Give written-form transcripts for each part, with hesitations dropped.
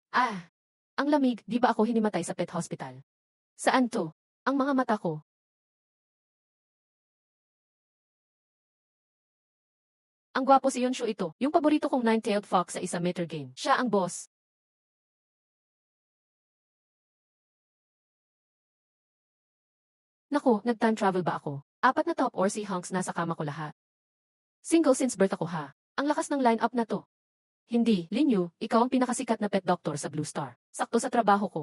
Ah, ang lamig, di ba ako hinimatay sa pet hospital? Saan to? Ang mga mata ko. Ang gwapo si Yonshu ito, yung paborito kong nine-tailed fox sa isa meter game. Siya ang boss. Naku, nag-time travel ba ako? Apat na top or si hunks nasa kama ko lahat. Single since birth ako ha. Ang lakas ng line-up na to. Hindi, Linyu, ikaw ang pinakasikat na pet doctor sa Blue Star. Sakto sa trabaho ko.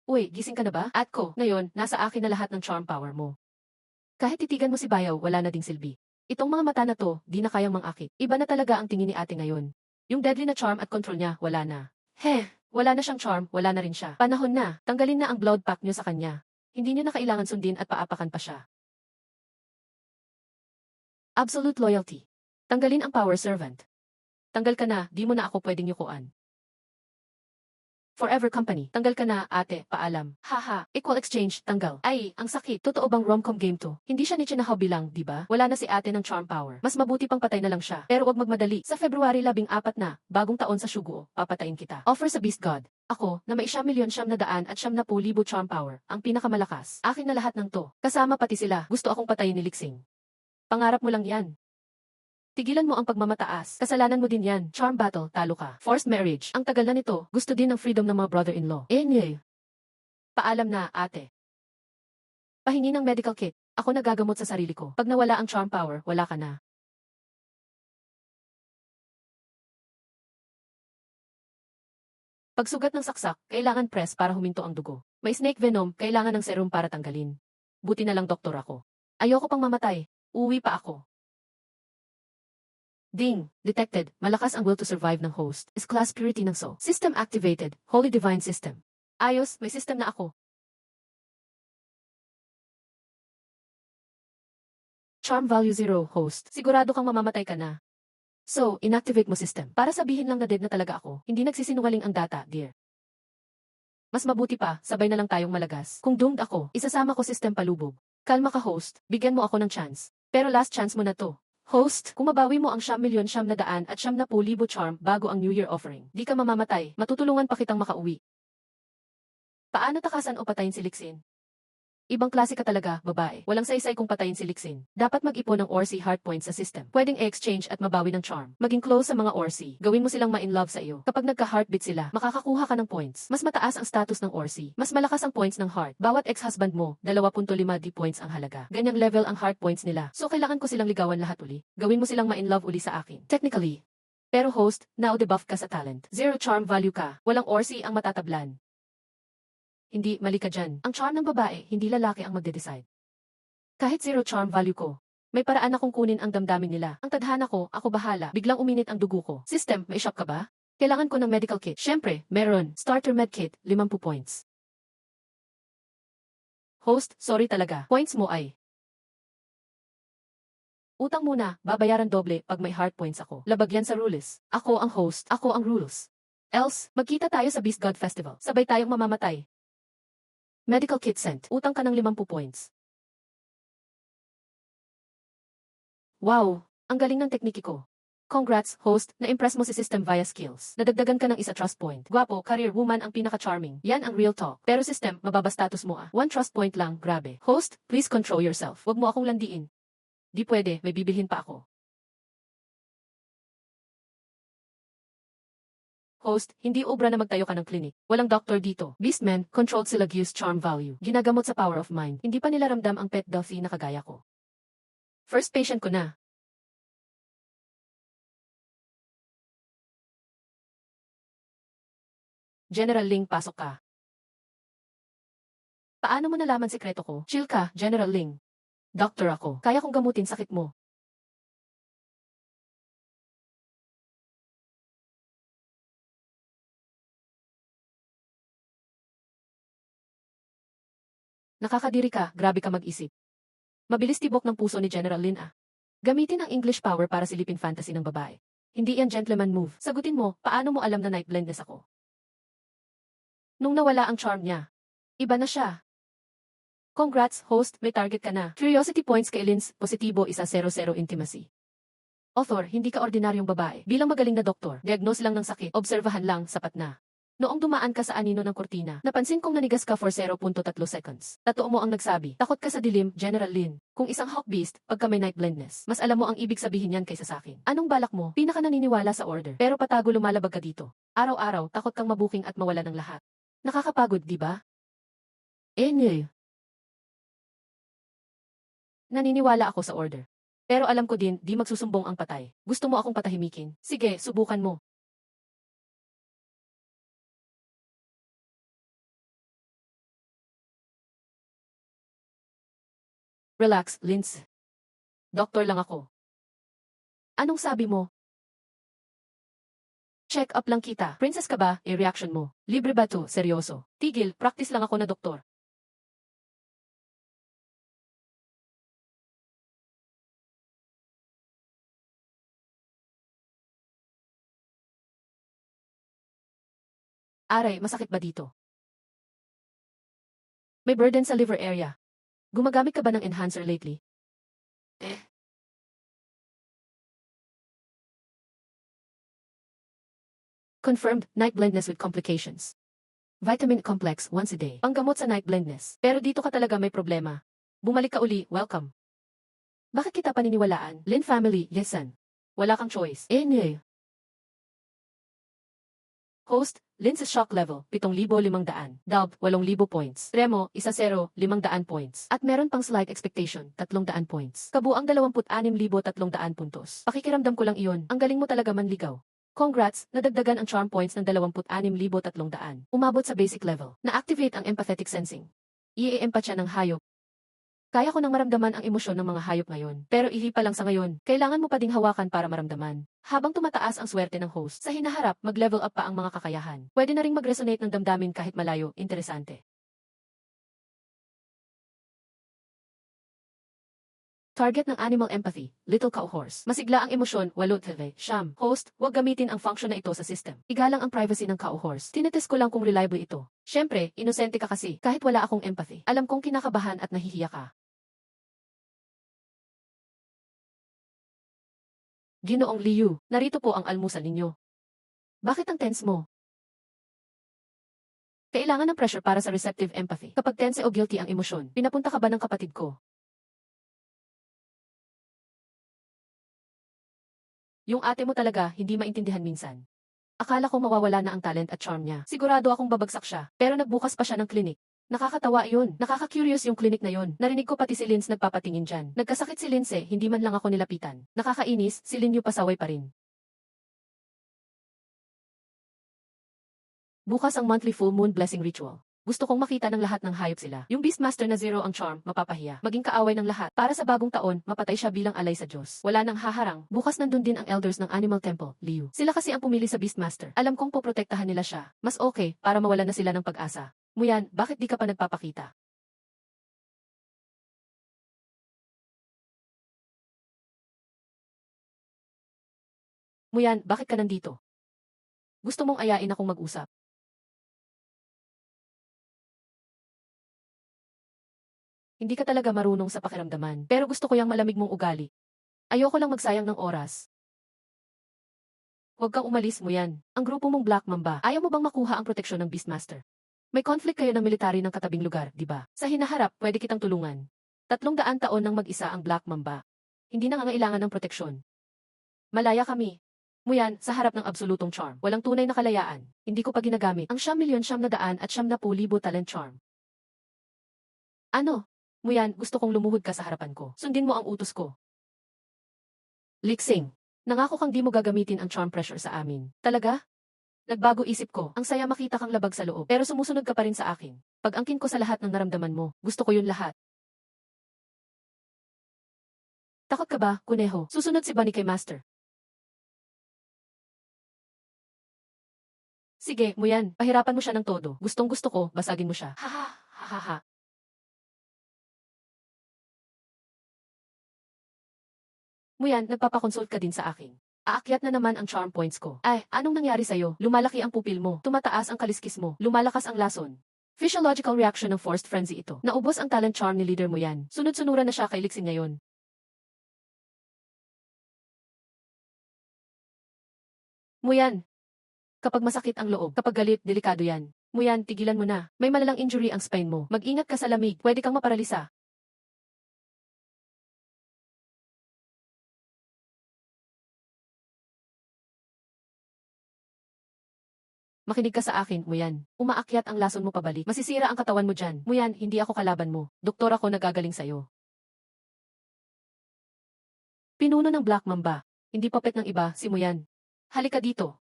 Uy, gising ka na ba? At ko, ngayon, nasa akin na lahat ng charm power mo. Kahit titigan mo si Bayaw, wala na ding silbi. Itong mga mata na to, di na kayang mang-akit. Iba na talaga ang tingin ni ate ngayon. Yung deadly na charm at control niya, wala na. Wala na siyang charm, wala na rin siya. Panahon na, tanggalin na ang blood pack niyo sa kanya. Hindi niyo na kailangan sundin at paapakan pa siya. Absolute loyalty. Tanggalin ang power servant. Tanggal ka na, di mo na ako pwedeng yukuan. Forever company, tanggal ka na, ate, paalam. Haha, equal exchange, tanggal. Ay, ang sakit. Totoo bang rom-com game to? Hindi siya ni Chinahaw bilang, di ba? Wala na si ate ng charm power. Mas mabuti pang patay na lang siya. Pero wag magmadali. Sa February 14 na, bagong taon sa Shugo, papatayin kita. Offer sa Beast God. Ako, na may 1,700,000 at 10,000 charm power, ang pinakamalakas. Akin na lahat ng to. Kasama pati sila. Gusto akong patayin ni Lixing. Pangarap mo lang yan. Tigilan mo ang pagmamataas. Kasalanan mo din yan. Charm battle, talo ka. Forced marriage. Ang tagal na nito. Gusto din ng freedom ng mga brother-in-law. Paalam na, ate. Pahingi ng medical kit. Ako nagagamot sa sarili ko. Pag nawala ang charm power, wala ka na. Pagsugat ng saksak, kailangan press para huminto ang dugo. May snake venom, kailangan ng serum para tanggalin. Buti na lang doktor ako. Ayoko pang mamatay. Uwi pa ako. Ding! Detected. Malakas ang will to survive ng host. Is class purity ng soul. System activated. Holy divine system. Ayos, may system na ako. Charm value 0, host. Sigurado kang mamamatay ka na. So, inactivate mo system. Para sabihin lang na dead na talaga ako. Hindi nagsisinungaling ang data, dear. Mas mabuti pa, sabay na lang tayong malagas. Kung doomed ako, isasama ko system palubog. Kalma ka host, bigyan mo ako ng chance. Pero last chance mo na to. Host, kung mabawi mo ang 1,700,000 at 10,000 charm bago ang New Year offering, di ka mamamatay, matutulungan pa kitang makauwi. Paano takasan o patayin si Lixin? Ibang klase ka talaga, babae. Walang saysay kung patayin si Lixin. Dapat mag-ipon ng ORC heart points sa system. Pwedeng exchange at mabawi ng charm. Maging close sa mga ORC. Gawin mo silang ma-in-love sa iyo. Kapag nagka-heartbeat sila, makakakuha ka ng points. Mas mataas ang status ng ORC. Mas malakas ang points ng heart. Bawat ex-husband mo, 2.5 D points ang halaga. Ganyang level ang heart points nila. So kailangan ko silang ligawan lahat uli. Gawin mo silang ma-in-love uli sa akin. Technically. Pero host, now debuff ka sa talent. 0 charm value ka. Walang ORC ang matatablan. Hindi, mali ka dyan. Ang charm ng babae, hindi lalaki ang magde-decide. Kahit 0 charm value ko, may paraan akong kunin ang damdamin nila. Ang tadhana ko, ako bahala. Biglang uminit ang dugo ko. System, may shop ka ba? Kailangan ko ng medical kit. Syempre, meron. Starter med kit, 50 points. Host, sorry talaga. Points mo ay utang muna, babayaran doble pag may heart points ako. Labag yan sa rules. Ako ang host, ako ang rules. Else, magkita tayo sa Beast God Festival. Sabay tayong mamamatay. Medical kit sent. Utang ka ng 50 points. Wow, ang galing ng tekniki ko. Congrats, host, na-impress mo si system via skills. Nadagdagan ka ng isa trust point. Gwapo, career woman ang pinaka-charming. Yan ang real talk. Pero system, mababa status mo ah. 1 trust point lang, grabe. Host, please control yourself. Wag mo akong landiin. Di pwede, may bibilhin pa ako. Host, hindi obra na magtayo ka ng clinic. Walang doctor dito. Beastman, controlled sila use charm value. Ginagamot sa power of mind. Hindi pa nila ramdam ang pet Delphi na kagaya ko. First patient ko na. General Ling, pasok ka. Paano mo nalaman sekreto ko? Chill ka, General Ling. Doctor ako. Kaya kong gamutin sakit mo. Nakakadiri ka, grabe ka mag-isip. Mabilis tibok ng puso ni General Lin ah. Gamitin ang English power para silipin fantasy ng babae. Hindi yan gentleman move. Sagutin mo, paano mo alam na night blindness ako? Nung nawala ang charm niya. Iba na siya. Congrats, host, may target ka na. Curiosity points kay Lins, positibo 100 intimacy. Author, hindi ka ordinaryong babae. Bilang magaling na doktor, diagnose lang ng sakit, obserbahan lang, sapat na. Noong dumaan ka sa anino ng kurtina, napansin kong nanigas ka for 0.3 seconds. Totoo mo ang nagsabi. Takot ka sa dilim, General Lin. Kung isang hawk beast, pagka may night blindness, mas alam mo ang ibig sabihin yan kaysa sa akin. Anong balak mo? Pinaka naniniwala sa order. Pero patago lumalabag ka dito. Araw-araw, takot kang mabuking at mawala ng lahat. Nakakapagod, di ba? Nye. Naniniwala ako sa order. Pero alam ko din, di magsusumbong ang patay. Gusto mo akong patahimikin? Sige, subukan mo. Relax, Linz. Doktor lang ako. Anong sabi mo? Check up lang kita. Princess ka ba? Reaction mo. Libre ba to? Seryoso. Tigil, practice lang ako na doktor. Aray, masakit ba dito? May burden sa liver area. Gumagamit ka ba ng enhancer lately? Confirmed, night blindness with complications. Vitamin complex once a day. Panggamot sa night blindness. Pero dito ka talaga may problema. Bumalik ka uli, welcome. Bakit kita paniniwalaan? Lin family, listen. Wala kang choice. Nye. Host, Lin's shock level, 7,500. Dub, 8,000 points. Remo, 1-0, 500 points. At meron pang slight expectation, 300 points. Kabuang 26,300 puntos. Pakikiramdam ko lang iyon, ang galing mo talaga manligaw. Congrats, nadagdagan ang charm points ng 26,300. Umabot sa basic level. Na-activate ang empathetic sensing. I-empath siya ng hayop. Kaya ko nang maramdaman ang emosyon ng mga hayop ngayon. Pero ihi pa lang sa ngayon, kailangan mo pa ding hawakan para maramdaman. Habang tumataas ang swerte ng host, sa hinaharap, mag-level up pa ang mga kakayahan. Pwede na ring mag-resonate ng damdamin kahit malayo, interesante. Target ng animal empathy, little cow horse. Masigla ang emosyon, 8 siyam. Host, huwag gamitin ang function na ito sa system. Igalang ang privacy ng cow horse. Tinetest ko lang kung reliable ito. Syempre, inosente ka kasi, kahit wala akong empathy. Alam kong kinakabahan at nahihiya ka. Ginoong Liu, narito po ang almusal ninyo. Bakit ang tense mo? Kailangan ng pressure para sa receptive empathy. Kapag tense o guilty ang emosyon, pinapunta ka ba ng kapatid ko? Yung ate mo talaga, hindi maintindihan minsan. Akala ko mawawala na ang talent at charm niya. Sigurado akong babagsak siya, pero nagbukas pa siya ng klinik. Nakakatawa yun. Nakaka-curious yung klinik na yun. Narinig ko pati si Linz nagpapatingin dyan. Nagkasakit si Linz hindi man lang ako nilapitan. Nakakainis, si Lin Yu pasaway pa rin. Bukas ang monthly full moon blessing ritual. Gusto kong makita ng lahat ng hayop sila. Yung Beastmaster na zero ang charm, mapapahiya. Maging kaaway ng lahat. Para sa bagong taon, mapatay siya bilang alay sa Diyos. Wala nang haharang. Bukas nandun din ang elders ng Animal Temple, Liu. Sila kasi ang pumili sa Beastmaster. Alam kong poprotektahan nila siya. Mas okay, para mawala na sila ng pag-asa. Muyan, bakit di ka pa nagpapakita? Muyan, bakit ka nandito? Gusto mong ayain akong mag-usap? Hindi ka talaga marunong sa pakiramdaman, pero gusto ko yung malamig mong ugali. Ayoko lang magsayang ng oras. Huwag kang umalis mo yan. Ang grupo mong Black Mamba, ayaw mo bang makuha ang proteksyon ng Beastmaster? May conflict kayo ng military ng katabing lugar, di ba? Sa hinaharap, pwede kitang tulungan. 300 taon nang mag-isa ang Black Mamba. Hindi nangangailangan ng proteksyon. Malaya kami. Muyan, sa harap ng absolutong charm. Walang tunay na kalayaan. Hindi ko pa ginagamit ang 1,900,000 at 10,000 talent charm. Ano? Muyan, gusto kong lumuhod ka sa harapan ko. Sundin mo ang utos ko. Lixing. Nangako kang di mo gagamitin ang charm pressure sa amin. Talaga? Nagbago isip ko. Ang saya makita kang labag sa loob. Pero sumusunod ka pa rin sa akin. Pag-angkin ko sa lahat ng naramdaman mo, gusto ko yun lahat. Takot ka ba, kuneho? Susunod si Bunny kay Master. Sige, Muyan, pahirapan mo siya ng todo. Gustong gusto ko, basagin mo siya. Ha ha ha ha ha. Muyan, nagpapakonsult ka din sa akin. Aakyat na naman ang charm points ko. Ay, anong nangyari sa'yo? Lumalaki ang pupil mo. Tumataas ang kaliskis mo. Lumalakas ang lason. Physiological reaction ng forced frenzy ito. Naubos ang talent charm ni leader mo yan. Sunod-sunuran na siya kay Lixin ngayon. Muyan. Kapag masakit ang loob, kapag galit, delikado yan. Muyan, tigilan mo na. May malalang injury ang spine mo. Mag-ingat ka sa lamig. Pwede kang maparalisa. Makinig ka sa akin, Muyan. Umaakyat ang lason mo pabalik. Masisira ang katawan mo dyan. Muyan, hindi ako kalaban mo. Doktor ako nagagaling sa'yo. Pinuno ng Black Mamba. Hindi papet ng iba, si Muyan. Halika dito.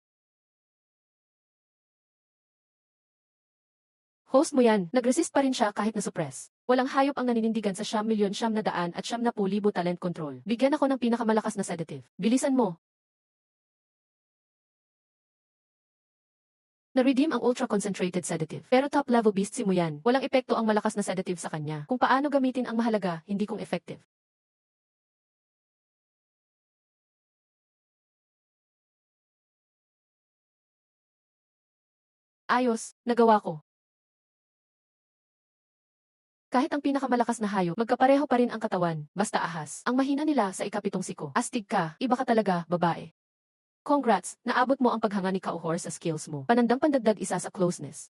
Host mo yan, nag-resist pa rin siya kahit na-suppress. Walang hayop ang naninindigan sa 1,900,000 at 70,000 talent control. Bigyan ako ng pinakamalakas na sedative. Bilisan mo. Na-redeem ang ultra-concentrated sedative. Pero top-level beast si Muyan. Walang epekto ang malakas na sedative sa kanya. Kung paano gamitin ang mahalaga, hindi kung effective. Ayos, nagawa ko. Kahit ang pinakamalakas na hayop, magkapareho pa rin ang katawan, basta ahas. Ang mahina nila sa ikapitong siko. Astig ka, iba ka talaga, babae. Congrats, naabot mo ang paghanga ni Kauhor sa skills mo. Panandang pandagdag isa sa closeness.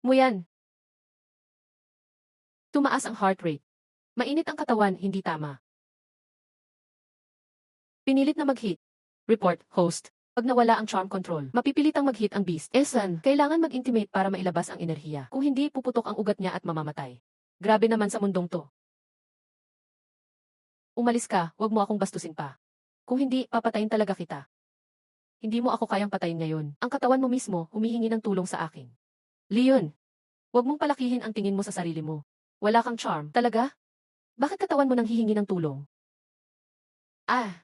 Muyan. Tumaas ang heart rate. Mainit ang katawan, hindi tama. Pinilit na mag-hit. Report, host. Pag nawala ang charm control, mapipilitang mag-hit ang beast. Esan, kailangan mag-intimate para mailabas ang enerhiya. Kung hindi, puputok ang ugat niya at mamamatay. Grabe naman sa mundong to. Umalis ka, wag mo akong bastusin pa. Kung hindi, papatayin talaga kita. Hindi mo ako kayang patayin ngayon. Ang katawan mo mismo, humihingi ng tulong sa akin. Leon, wag mong palakihin ang tingin mo sa sarili mo. Wala kang charm, talaga? Bakit katawan mo nang hihingi ng tulong? Ah,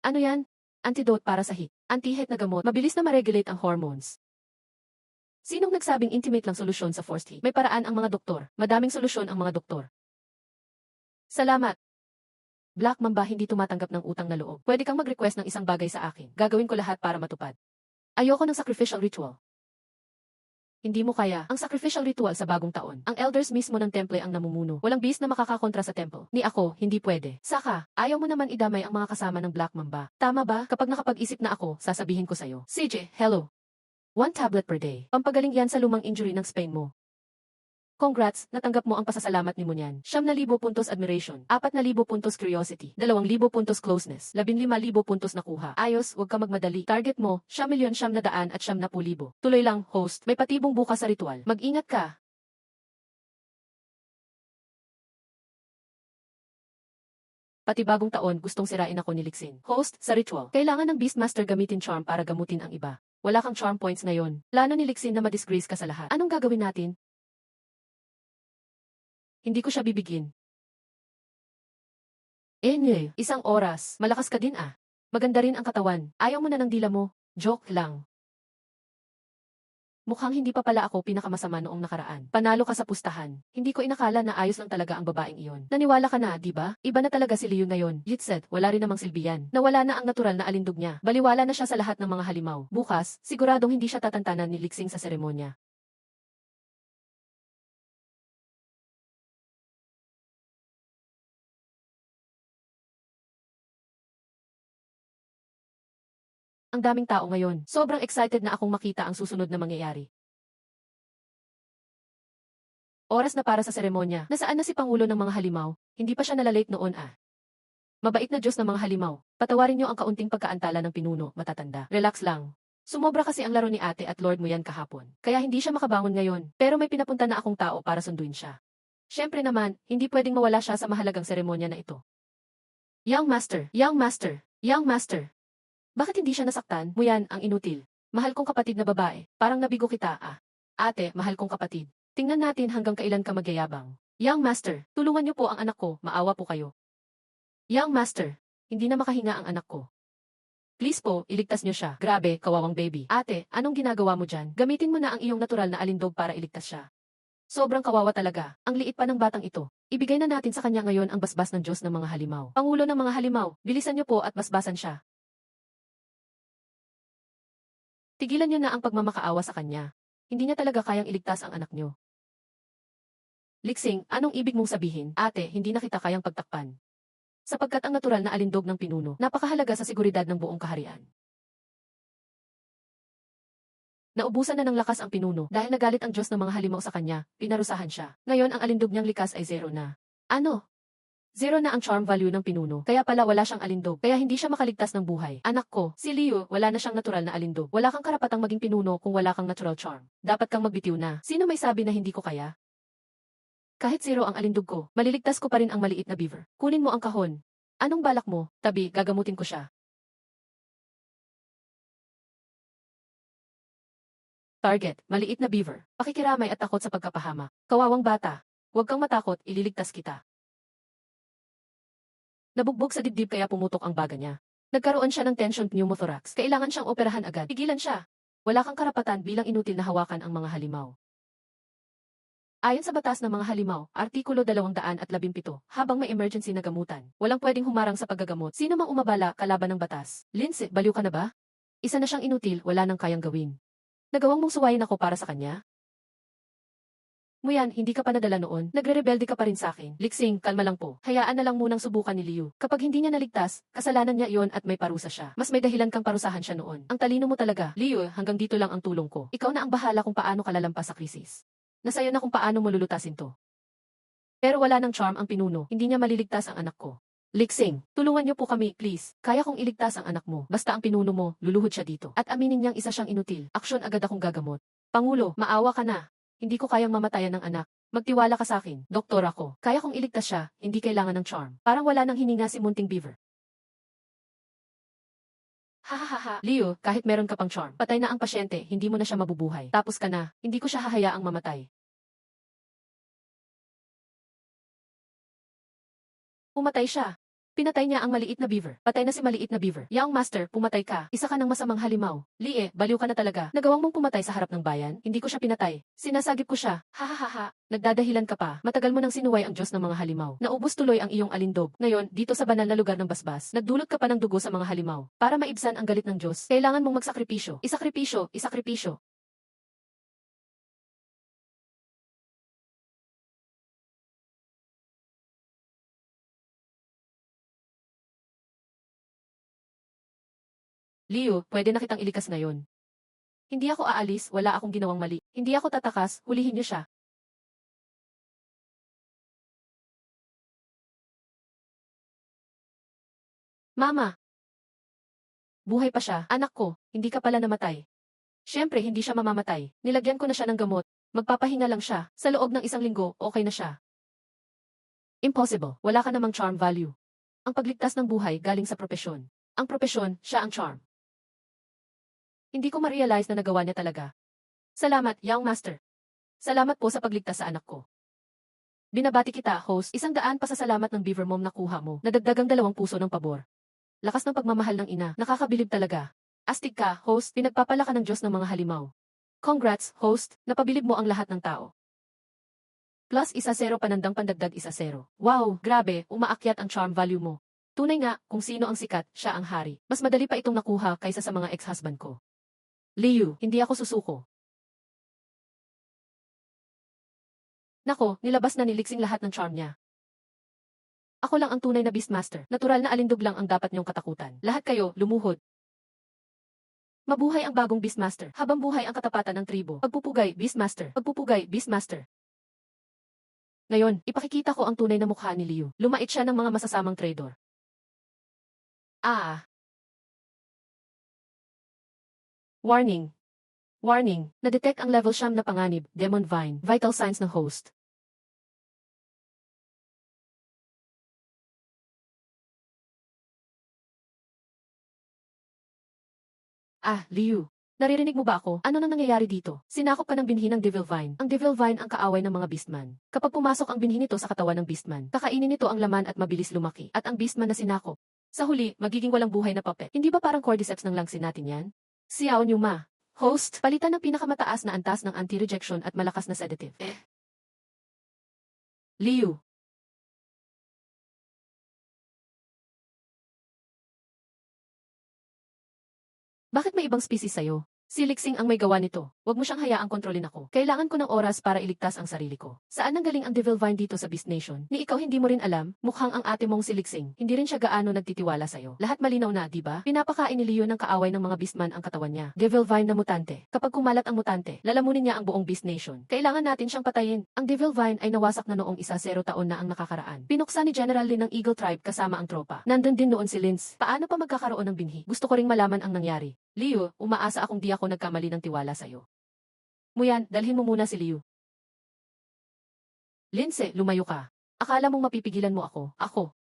ano yan? Antidote para sa heat. Anti-heat na gamot, mabilis na ma-regulate ang hormones. Sinong nagsabing intimate lang solusyon sa forced heat? May paraan ang mga doktor. Madaming solusyon ang mga doktor. Salamat. Black Mamba hindi tumatanggap ng utang na loob. Pwede kang mag-request ng isang bagay sa akin. Gagawin ko lahat para matupad. Ayoko ng sacrificial ritual. Hindi mo kaya ang sacrificial ritual sa bagong taon. Ang elders mismo ng temple ang namumuno. Walang beast na makakakontra sa temple. Ni ako, hindi pwede. Saka, ayaw mo naman idamay ang mga kasama ng Black Mamba. Tama ba? Kapag nakapag-isip na ako, sasabihin ko sa'yo. CJ, hello. 1 tablet per day. Pampagaling yan sa lumang injury ng spine mo. Congrats, natanggap mo ang pasasalamat ni Munyan. 9,000 puntos admiration, 4,000 puntos curiosity, 2,000 puntos closeness, 15,000 puntos nakuha. Ayos, huwag ka magmadali. Target mo, 1,900,000 at 70,000. Tuloy lang, host, may patibong bukas sa ritual. Mag-ingat ka. Pati bagong taon gustong sirain ako ni Lixin. Host, sa ritual, kailangan ng Beastmaster gamitin charm para gamutin ang iba. Wala kang charm points ngayon. Plano ni Lixin na madisgrace ka sa lahat. Anong gagawin natin? Hindi ko siya bibigin. Isang oras. Malakas ka din ah. Maganda rin ang katawan. Ayaw mo na ng dila mo. Joke lang. Mukhang hindi pa pala ako pinakamasama noong nakaraan. Panalo ka sa pustahan. Hindi ko inakala na ayos lang talaga ang babaeng iyon. Naniwala ka na, di ba? Iba na talaga si Liu ngayon. Yitset, wala rin namang silbiyan. Nawala na ang natural na alindog niya. Baliwala na siya sa lahat ng mga halimaw. Bukas, siguradong hindi siya tatantanan ni Lixing sa seremonya. Ang daming tao ngayon. Sobrang excited na akong makita ang susunod na mangyayari. Oras na para sa seremonya. Nasaan na si Pangulo ng mga halimaw? Hindi pa siya nalalate noon ah. Mabait na Diyos ng mga halimaw. Patawarin niyo ang kaunting pagkaantala ng pinuno, matatanda. Relax lang. Sumobra kasi ang laro ni ate at Lord mo yan kahapon. Kaya hindi siya makabangon ngayon. Pero may pinapunta na akong tao para sunduin siya. Siyempre naman, hindi pwedeng mawala siya sa mahalagang seremonya na ito. Young Master, Young Master, Young Master. Bakit hindi siya nasaktan? Muyan, ang inutil. Mahal kong kapatid na babae. Parang nabigo kita ah. Ate, mahal kong kapatid. Tingnan natin hanggang kailan ka magyayabang. Young Master, tulungan niyo po ang anak ko, maawa po kayo. Young Master, hindi na makahinga ang anak ko. Please po, iligtas niyo siya. Grabe, kawawang baby. Ate, anong ginagawa mo dyan? Gamitin mo na ang iyong natural na alindog para iligtas siya. Sobrang kawawa talaga. Ang liit pa ng batang ito. Ibigay na natin sa kanya ngayon ang basbas ng Diyos ng mga halimaw. Pangulo ng mga halimaw, bilisan niyo po at basbasan siya. Tigilan niyo na ang pagmamakaawa sa kanya. Hindi niya talaga kayang iligtas ang anak niyo. Lixing, anong ibig mong sabihin? Ate, hindi na kita kayang pagtakpan. Sapagkat ang natural na alindog ng pinuno, napakahalaga sa seguridad ng buong kaharian. Naubusan na ng lakas ang pinuno dahil nagalit ang Diyos ng mga halimaw sa kanya, pinarusahan siya. Ngayon ang alindog niyang likas ay zero na. Ano? Zero na ang charm value ng pinuno, kaya pala wala siyang alindog, kaya hindi siya makaligtas ng buhay. Anak ko, si Leo, wala na siyang natural na alindog. Wala kang karapatang maging pinuno kung wala kang natural charm. Dapat kang magbitiw na. Sino may sabi na hindi ko kaya? Kahit zero ang alindog ko, maliligtas ko pa rin ang maliit na beaver. Kunin mo ang kahon. Anong balak mo? Tabi, gagamutin ko siya. Target, maliit na beaver. Pakikiramay at takot sa pagkapahama. Kawawang bata. Huwag kang matakot, ililigtas kita. Nabugbog sa dibdib kaya pumutok ang baga niya. Nagkaroon siya ng tension pneumothorax. Kailangan siyang operahan agad. Pigilan siya. Wala kang karapatan bilang inutil na hawakan ang mga halimaw. Ayon sa batas ng mga halimaw, Artikulo 217, habang may emergency na gamutan, walang pwedeng humarang sa paggagamot. Sino mang umabala kalaban ng batas? Lindsay, baliw ka na ba? Isa na siyang inutil, wala nang kayang gawin. Nagawang mong suwayin ako para sa kanya? Muyan, hindi ka pa nadala noon. Nagre-rebelde ka pa rin sa akin. Lixing, kalma lang po. Hayaan na lang munang subukan ni Liu. Kapag hindi niya naligtas, kasalanan niya iyon at may parusa siya. Mas may dahilan kang parusahan siya noon. Ang talino mo talaga. Liu, hanggang dito lang ang tulong ko. Ikaw na ang bahala kung paano ka lalampas sa krisis. Nasa'yo na kung paano mo lulutasin to. Pero wala ng charm ang pinuno. Hindi niya maliligtas ang anak ko. Lixing, tulungan niyo po kami, please. Kaya kong iligtas ang anak mo. Basta ang pinuno mo, luluhod siya dito. At aminin niyang isa siyang inutil. Aksyon agad akong gagamot. Pangulo, maawa ka na. Hindi ko kayang mamatayan ng anak. Magtiwala ka sa akin. Doktor ako. Kaya kong iligtas siya, hindi kailangan ng charm. Parang wala nang hininga si Munting Beaver. Hahaha. Leo, kahit meron ka pang charm, patay na ang pasyente, hindi mo na siya mabubuhay. Tapos ka na, hindi ko siya hahayaang mamatay. Pumatay siya. Pinatay niya ang maliit na beaver. Patay na si maliit na beaver. Young master, pumatay ka. Isa ka ng masamang halimaw. Lie, baliw ka na talaga. Nagawang mong pumatay sa harap ng bayan? Hindi ko siya pinatay. Sinasagip ko siya. Hahaha. Nagdadahilan ka pa. Matagal mo nang sinuway ang Diyos ng mga halimaw. Naubos tuloy ang iyong alindog. Ngayon, dito sa banal na lugar ng basbas, nagdulot ka pa ng dugo sa mga halimaw. Para maibsan ang galit ng Diyos, kailangan mong magsakripisyo. Isakripisyo, isakripisyo. Leo, pwede na kitang ilikas ngayon. Hindi ako aalis, wala akong ginawang mali. Hindi ako tatakas, hulihin niyo siya. Mama, buhay pa siya. Anak ko, hindi ka pala namatay. Siyempre, hindi siya mamamatay. Nilagyan ko na siya ng gamot. Magpapahinga lang siya. Sa loob ng isang linggo, okay na siya. Impossible. Wala ka namang charm value. Ang pagligtas ng buhay galing sa propesyon. Ang propesyon, siya ang charm. Hindi ko ma-realize na nagawa niya talaga. Salamat, young master. Salamat po sa pagligtas sa anak ko. Binabati kita, host. 100 pasasalamat ng Beaver Mom na kuha mo. Nadagdagang 2 puso ng pabor. Lakas ng pagmamahal ng ina. Nakakabilib talaga. Astig ka, host. Pinagpapala ka ng Diyos ng mga halimaw. Congrats, host. Napabilib mo ang lahat ng tao. Plus 1-0 panandang pandagdag 1-0. Wow, grabe, umaakyat ang charm value mo. Tunay nga, kung sino ang sikat, siya ang hari. Mas madali pa itong nakuha kaysa sa mga ex-husband ko. Liu, hindi ako susuko. Nako, nilabas na ni Lixing lahat ng charm niya. Ako lang ang tunay na Beastmaster. Natural na alindog lang ang dapat niyong katakutan. Lahat kayo, lumuhod. Mabuhay ang bagong Beastmaster. Habang buhay ang katapatan ng tribo. Pagpupugay, Beastmaster. Pagpupugay, Beastmaster. Ngayon, ipakikita ko ang tunay na mukha ni Liu. Lumait siya ng mga masasamang traidor. Ah. Warning. Warning. Na-detect ang level siyam na panganib, Demon Vine, vital signs ng host. Ah, Liu. Naririnig mo ba ako? Ano nang nangyayari dito? Sinakop ka ng binhi ng Devil Vine. Ang Devil Vine ang kaaway ng mga Beastman. Kapag pumasok ang binhi nito sa katawan ng Beastman, kakainin nito ang laman at mabilis lumaki. At ang Beastman na sinakop. Sa huli, magiging walang buhay na puppet. Hindi ba parang cordyceps ng langsin natin yan? Xiao Nyuma. Host, palitan ng pinakamataas na antas ng anti-rejection at malakas na sedative. Liu. Bakit may ibang species sa'yo? Si Lixing ang may gawa nito. Huwag mo siyang hayaang kontrolin ako. Kailangan ko ng oras para iligtas ang sarili ko. Saan nanggaling ang Devil Vine dito sa Beast Nation? Ni ikaw hindi mo rin alam, mukhang ang ate mong si Lixing. Hindi rin siya gaano nagtitiwala sa'yo. Lahat malinaw na, di ba? Pinapakain ni Leo ng kaaway ng mga Beastman ang katawan niya. Devil Vine na mutante. Kapag kumalat ang mutante, lalamunin niya ang buong Beast Nation. Kailangan natin siyang patayin. Ang Devil Vine ay nawasak na noong 0 taon na ang nakakaraan. Pinuksa ni General Lin ng Eagle Tribe kasama ang tropa. Nandun din noon si Linz. Paano pa magkakaroon ng binhi? Gusto ko ring malaman ang nangyari. Leo, umaasa akong di ako nagkamali ng tiwala sa'yo. Muyan, dalhin mo muna si Leo. Linze, lumayo ka. Akala mong mapipigilan mo ako. Ako.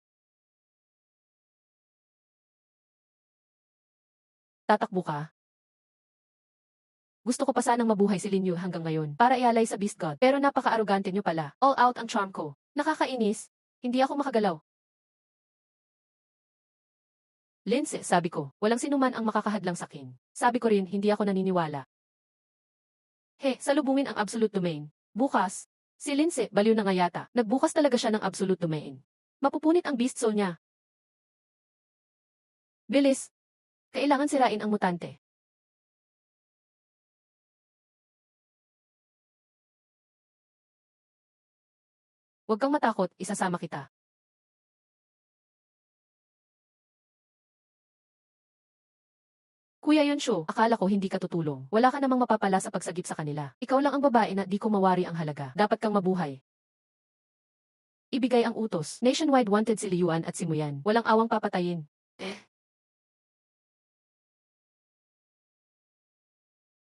Tatakbo ka? Gusto ko pa sanang mabuhay si Lin Yu hanggang ngayon para ialay sa Beast God. Pero napaka-arugante niyo pala. All out ang charm ko. Nakakainis. Hindi ako makagalaw. Linze, sabi ko, walang sinuman ang makakahadlang sakin. Sabi ko rin, hindi ako naniniwala. Salubungin ang Absolute Domain. Bukas. Si Linze, baliw na nga yata. Nagbukas talaga siya ng Absolute Domain. Mapupunit ang Beast Soul niya. Bilis. Kailangan sirain ang mutante. Huwag kang matakot, isasama kita. Kuya Yonshu, akala ko hindi ka tutulong. Wala ka namang mapapala sa pagsagip sa kanila. Ikaw lang ang babae na di ko mawari ang halaga. Dapat kang mabuhay. Ibigay ang utos. Nationwide wanted si Liuan at si Muyan. Walang awang papatayin.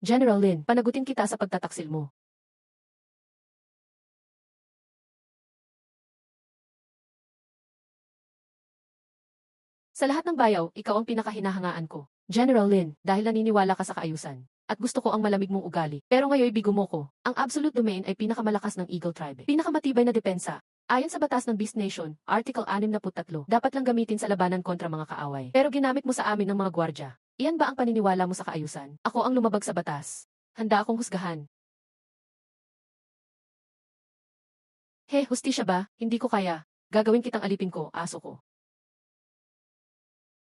General Lin, panagutin kita sa pagtataksil mo. Sa lahat ng bayaw, ikaw ang pinakahinahangaan ko. General Lin, dahil naniniwala ka sa kaayusan. At gusto ko ang malamig mong ugali. Pero ngayon bigo mo ko. Ang Absolute Domain ay pinakamalakas ng Eagle Tribe. Pinakamatibay na depensa. Ayon sa batas ng Beast Nation, Article 63, dapat lang gamitin sa labanan kontra mga kaaway. Pero ginamit mo sa amin ng mga gwardya. Iyan ba ang paniniwala mo sa kaayusan? Ako ang lumabag sa batas. Handa akong husgahan. Hustisya ba? Hindi ko kaya. Gagawin kitang alipin ko, aso ko.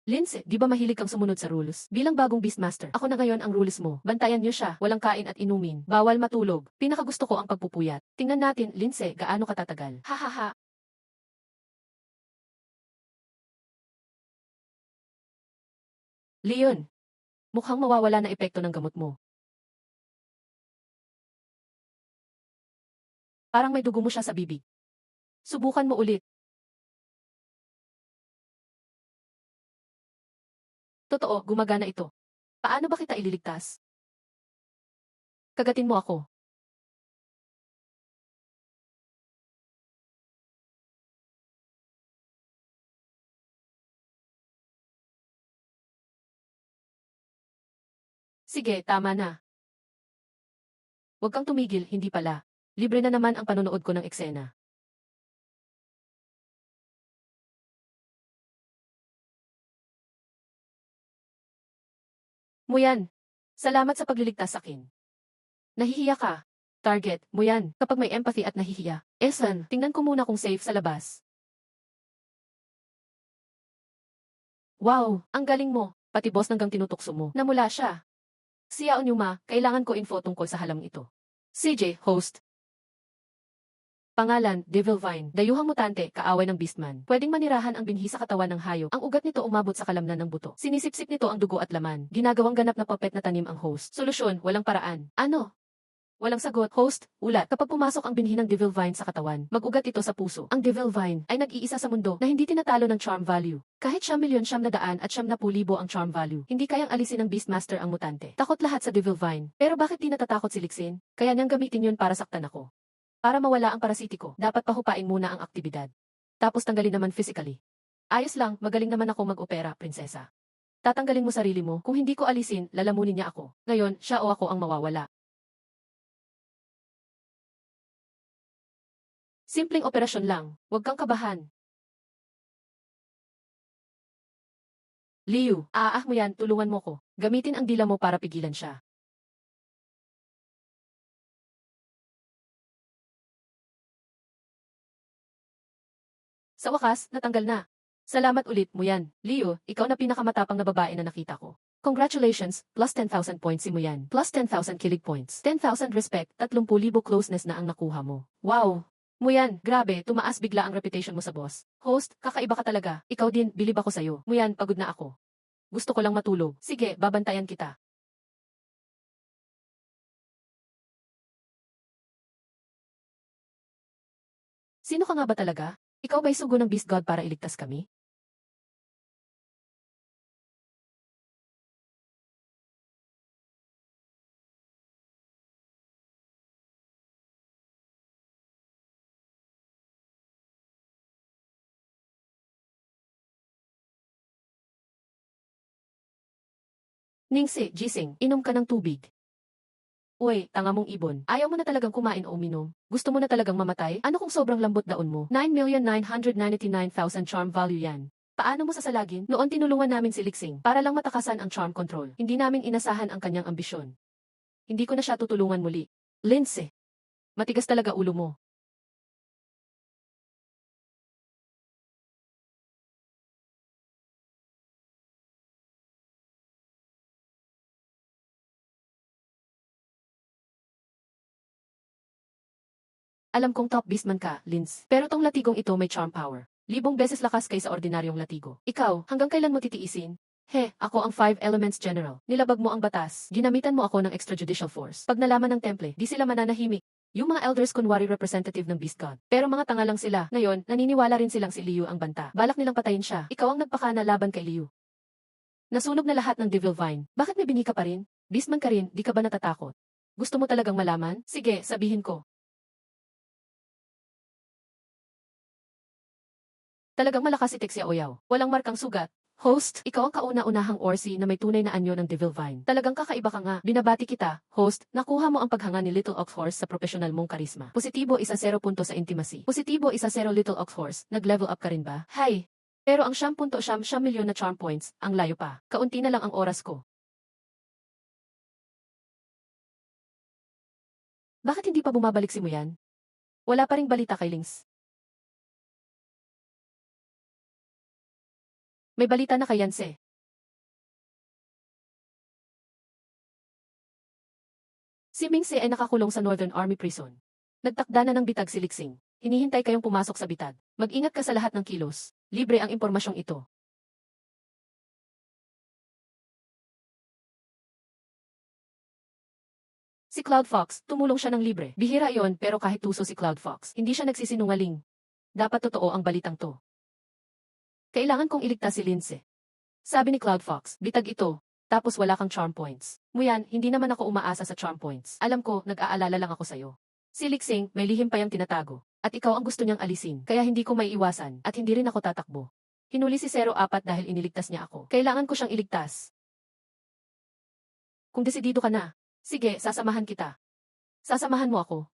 Linze, di ba mahilig kang sumunod sa rules? Bilang bagong Beastmaster, ako na ngayon ang rules mo. Bantayan niyo siya, walang kain at inumin, bawal matulog. Pinakagusto ko ang pagpupuyat. Tingnan natin, Linze, gaano katatagal. Hahaha. Leon, mukhang mawawala na epekto ng gamot mo. Parang may dugo mo siya sa bibig. Subukan mo ulit. Totoo, gumagana ito. Paano ba kita ililigtas? Kagatin mo ako. Sige, tama na. Huwag kang tumigil, hindi pala. Libre na naman ang panonood ko ng eksena. Muyan, salamat sa pagliligtas sa akin. Nahihiya ka. Target, Muyan, kapag may empathy at nahihiya. Esan, tingnan ko muna kung safe sa labas. Wow, ang galing mo. Pati boss hanggang tinutukso mo. Namula siya. Siya Onyuma, kailangan ko info tungkol sa halamang ito. CJ, host. Pangalan, Devil Vine. Dayuhang mutante, kaaway ng Beastman. Pwedeng manirahan ang binhi sa katawan ng hayop. Ang ugat nito umabot sa kalamnan ng buto. Sinisipsip nito ang dugo at laman. Ginagawang ganap na puppet na tanim ang host. Solusyon, walang paraan. Ano? Walang sagot. Host, ulat. Kapag pumasok ang binhi ng Devil Vine sa katawan, mag-ugat ito sa puso. Ang Devil Vine ay nag-iisa sa mundo na hindi tinatalo ng charm value. Kahit 1,700,000 at 70,000 ang charm value, hindi kayang alisin ng Beastmaster ang mutante. Takot lahat sa Devil Vine. Pero bakit di natatakot si Lixin? Kaya niyang gamitin yun para saktan ako. Para mawala ang parasitiko, dapat pahupain muna ang aktibidad. Tapos tanggalin naman physically. Ayos lang, magaling naman ako mag-opera, prinsesa. Tatanggalin mo sarili mo, kung hindi ko alisin, lalamunin niya ako. Ngayon, siya o ako ang mawawala. Simpleng operasyon lang, huwag kang kabahan. Liu, mo yan, tulungan mo ko. Gamitin ang dila mo para pigilan siya. Sa wakas, natanggal na. Salamat ulit, Muyan. Liu, ikaw na pinakamatapang na babae na nakita ko. Congratulations, plus 10,000 points si mo yan. Plus 10,000 kilig points. 10,000 respect, 30,000 closeness na ang nakuha mo. Wow! Muyan, grabe, tumaas bigla ang reputation mo sa boss. Host, kakaiba ka talaga. Ikaw din, bilib ako sa'yo. Muyan, pagod na ako. Gusto ko lang matulog. Sige, babantayan kita. Sino ka nga ba talaga? Ikaw ba'y sugo ng Beast God para iligtas kami? Ningsi, Jising, inom ka ng tubig. Uy, tanga mong ibon. Ayaw mo na talagang kumain o uminom? Gusto mo na talagang mamatay? Ano kung sobrang lambot daon mo? 9,999,000 charm value yan. Paano mo sasalagin? Noon tinulungan namin si Lixing para lang matakasan ang charm control. Hindi namin inasahan ang kanyang ambisyon. Hindi ko na siya tutulungan muli. Lindsay, matigas talaga ulo mo. Alam kong top beastman ka, Linz. Pero tong latigong ito may charm power. Libong beses lakas kaysa ordinaryong latigo. Ikaw, hanggang kailan mo titiisin? He, ako ang 5 Elements General. Nilabag mo ang batas. Ginamitan mo ako ng extrajudicial force. Pag nalaman ng temple, di sila mananahimik. Yung mga elders kunwari representative ng Beast God. Pero mga tanga lang sila. Ngayon, naniniwala rin silang si Liu ang banta. Balak nilang patayin siya. Ikaw ang nagpakana laban kay Liu. Nasunog na lahat ng Devil Vine. Bakit may binhi ka pa rin? Beastman ka rin, di ka ba natatakot? Gusto mo talagang malaman? Sige, sabihin ko. Talagang malakas si Texia Oyaw. Walang markang sugat. Host, ikaw ang kauna-unahang Orsi na may tunay na anyo ng Devil Vine. Talagang kakaiba ka nga. Binabati kita. Host, nakuha mo ang paghanga ni Little Ox Horse sa professional mong karisma. Positibo isa 0 punto sa intimacy. Positibo isa 0 Little Ox Horse. Nag-level up ka rin ba? Hay! Pero ang 10.7 milyon na charm points, ang layo pa. Kaunti na lang ang oras ko. Bakit hindi pa bumabalik si Muyan? Wala pa ring balita kay Lings. May balita na kay Yanse. Si Mingse ay nakakulong sa Northern Army Prison. Nagtakda na ng bitag si Lixing. Hinihintay kayong pumasok sa bitag. Mag-ingat ka sa lahat ng kilos. Libre ang impormasyong ito. Si Cloud Fox, tumulong siya ng libre. Bihira yon pero kahit tuso si Cloud Fox, hindi siya nagsisinungaling. Dapat totoo ang balitang to. Kailangan kong iligtas si Lindsay. Sabi ni Cloud Fox, bitag ito, tapos wala kang charm points. Muyan, hindi naman ako umaasa sa charm points. Alam ko, nag-aalala lang ako sa'yo. Si Lixing, may lihim pa yang tinatago. At ikaw ang gusto niyang alisin, kaya hindi ko may iwasan, at hindi rin ako tatakbo. Hinuli si 04 dahil iniligtas niya ako. Kailangan ko siyang iligtas. Kung desidido ka na, sige, sasamahan kita. Sasamahan mo ako.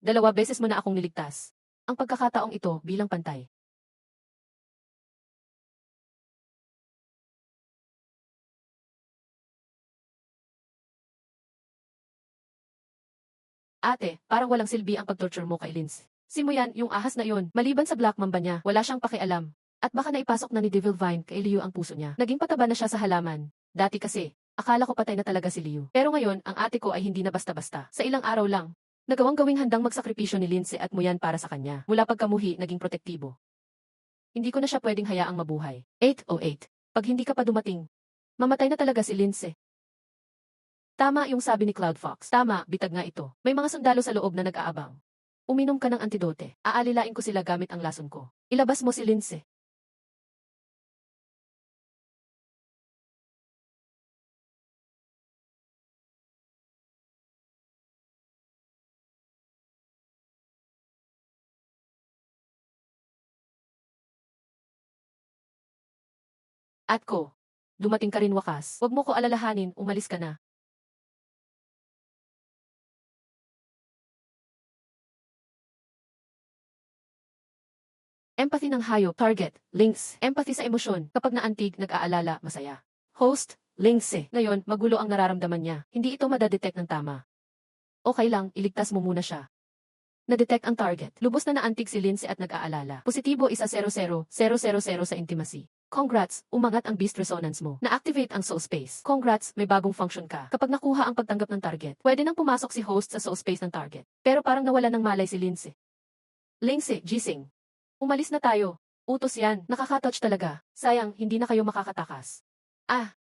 2 beses mo na akong niligtas. Ang pagkakataong ito bilang pantay. Ate, parang walang silbi ang pagtorture mo kay Linz. Si Muyan, yung ahas na yun, maliban sa Black Mamba niya, wala siyang pakialam. At baka naipasok na ni Devil Vine kay Liu ang puso niya. Naging pataba na siya sa halaman. Dati kasi, akala ko patay na talaga si Liu. Pero ngayon, ang ate ko ay hindi na basta-basta. Sa ilang araw lang, nagawang gawing handang magsakripisyo ni Lindsay at Muyan para sa kanya. Mula pagkamuhi, naging protektibo. Hindi ko na siya pwedeng hayaang mabuhay. 808. Pag hindi ka pa dumating, mamatay na talaga si Lindsay. Tama yung sabi ni Cloud Fox. Tama, bitag nga ito. May mga sundalo sa loob na nag-aabang. Uminom ka ng antidote. Aalilain ko sila gamit ang lason ko. Ilabas mo si Lindsay. At ko. Dumating ka rin wakas. Huwag mo ko alalahanin, umalis ka na. Empathy ng hayop, target, links, empathy sa emosyon, kapag naantig, nag-aalala, masaya. Host, links. Ngayon, magulo ang nararamdaman niya. Hindi ito madadetect ng tama. Okay lang, iligtas mo muna siya. Na-detect ang target. Lubos na naantig si Lindsay at nag-aalala. Positibo isa 00, 000 sa intimacy. Congrats, umangat ang beast resonance mo. Na-activate ang soul space. Congrats, may bagong function ka. Kapag nakuha ang pagtanggap ng target, pwede nang pumasok si host sa soul space ng target. Pero parang nawala ng malay si Lindsay. Lindsay, gising. Umalis na tayo. Utos yan, nakaka-touch talaga. Sayang, hindi na kayo makakatakas. Ah,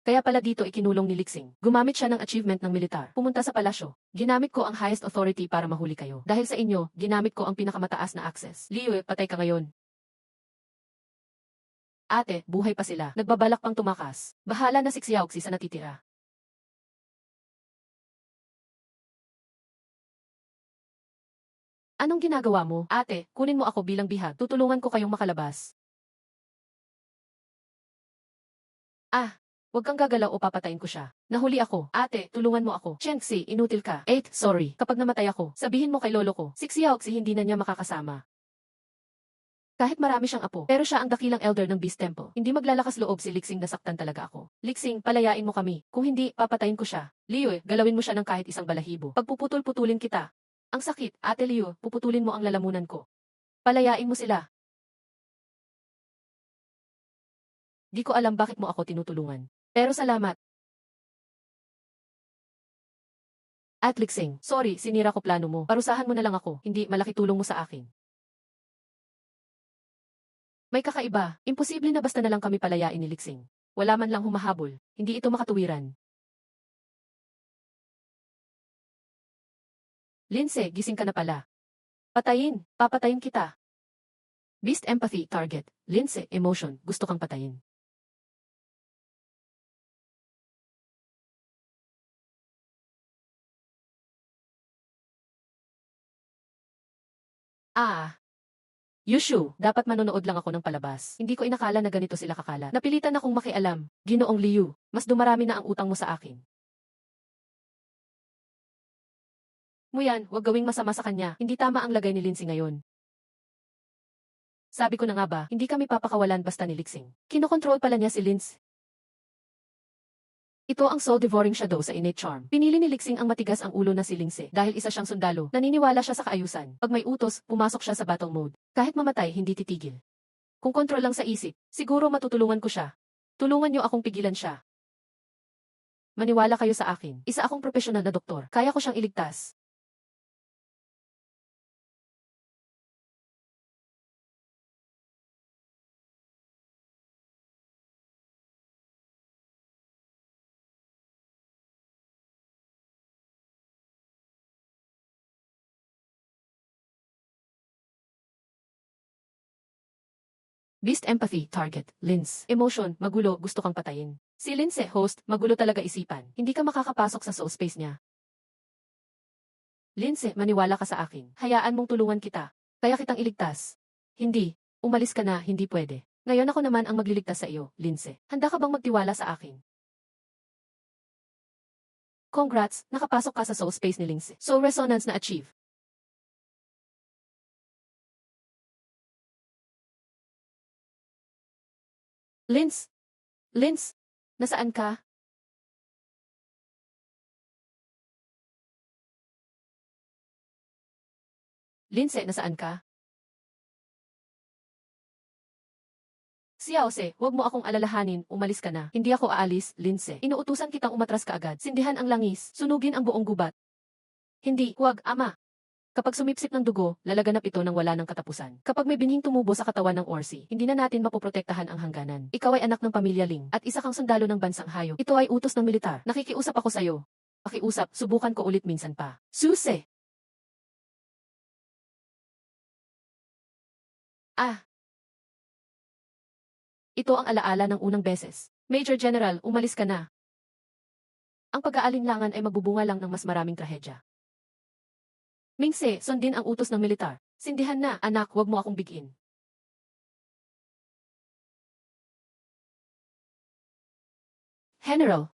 kaya pala dito ikinulong ni Lixing. Gumamit siya ng achievement ng militar. Pumunta sa palasyo. Ginamit ko ang highest authority para mahuli kayo. Dahil sa inyo, ginamit ko ang pinakamataas na access. Liu, patay ka ngayon. Ate, buhay pa sila. Nagbabalak pang tumakas. Bahala na si Xiaoxi sa natitira. Anong ginagawa mo? Ate, kunin mo ako bilang bihag. Tutulungan ko kayong makalabas. Ah, huwag kang gagalaw o papatayin ko siya. Nahuli ako. Ate, tulungan mo ako. Chenxi, inutil ka. 8, sorry. Kapag namatay ako, sabihin mo kay lolo ko. Si Xiaoxi hindi na niya makakasama. Kahit marami siyang apo, pero siya ang dakilang elder ng Beast Temple. Hindi maglalakas loob si Lixing, nasaktan talaga ako. Lixing, palayain mo kami. Kung hindi, papatayin ko siya. Liu, galawin mo siya ng kahit isang balahibo. Pagpuputol-putulin kita. Ang sakit, Ate Liu, puputulin mo ang lalamunan ko. Palayain mo sila. Di ko alam bakit mo ako tinutulungan. Pero salamat. At Lixing, sorry, sinira ko plano mo. Parusahan mo na lang ako. Hindi, malaki tulong mo sa akin. May kakaiba, imposible na basta na lang kami palayain ni Lixing. Wala man lang humahabol, hindi ito makatuwiran. Lindsay, gising ka na pala. Papatayin kita. Beast empathy, target. Lindsay, emotion, gusto kang patayin. Ah, Yushu, dapat manonood lang ako ng palabas. Hindi ko inakala na ganito sila kakala. Napilitan akong makialam. Ginoong Liu, mas dumarami na ang utang mo sa akin. Muyan, huwag gawing masama sa kanya. Hindi tama ang lagay ni Lindsay ngayon. Sabi ko na nga ba, hindi kami papakawalan basta ni Lixing. Kinokontrol pala niya si Lindsay. Ito ang soul-devouring shadow sa innate charm. Pinili ni Lixing ang matigas ang ulo na si Lindsay dahil isa siyang sundalo. Naniniwala siya sa kaayusan. Pag may utos, pumasok siya sa battle mode. Kahit mamatay, hindi titigil. Kung kontrol lang sa isip, siguro matutulungan ko siya. Tulungan niyo akong pigilan siya. Maniwala kayo sa akin. Isa akong profesional na doktor. Kaya ko siyang iligtas. Beast empathy, target, Linz. Emotion, magulo, gusto kang patayin. Si Lindsay, host, magulo talaga isipan. Hindi ka makakapasok sa soul space niya. Lindsay, maniwala ka sa akin. Hayaan mong tulungan kita. Kaya kitang iligtas. Hindi. Umalis ka na, hindi pwede. Ngayon ako naman ang magliligtas sa iyo, Lindsay. Handa ka bang magtiwala sa akin? Congrats, nakapasok ka sa soul space ni Lindsay. Soul resonance na achieve. Linz? Linz? Nasaan ka? Lindsay, nasaan ka? Xiaose, huwag mo akong alalahanin, umalis ka na. Hindi ako aalis, Lindsay. Inuutusan kitang umatras ka agad. Sindihan ang langis, sunugin ang buong gubat. Hindi, huwag, ama. Kapag sumipsip ng dugo, lalaganap ito ng wala ng katapusan. Kapag may binhing tumubo sa katawan ng Orsi, hindi na natin mapoprotektahan ang hangganan. Ikaw ay anak ng pamilya Ling, at isa kang sundalo ng bansang hayop. Ito ay utos ng militar. Nakikiusap ako sa'yo. Pakiusap, subukan ko ulit minsan pa. Suse! Ah! Ito ang alaala ng unang beses. Major General, umalis ka na. Ang pag-aalinlangan ay magbubunga lang ng mas maraming trahedya. Mingse, sundin ang utos ng militar. Sindihan na, anak, huwag mo akong bigin. General.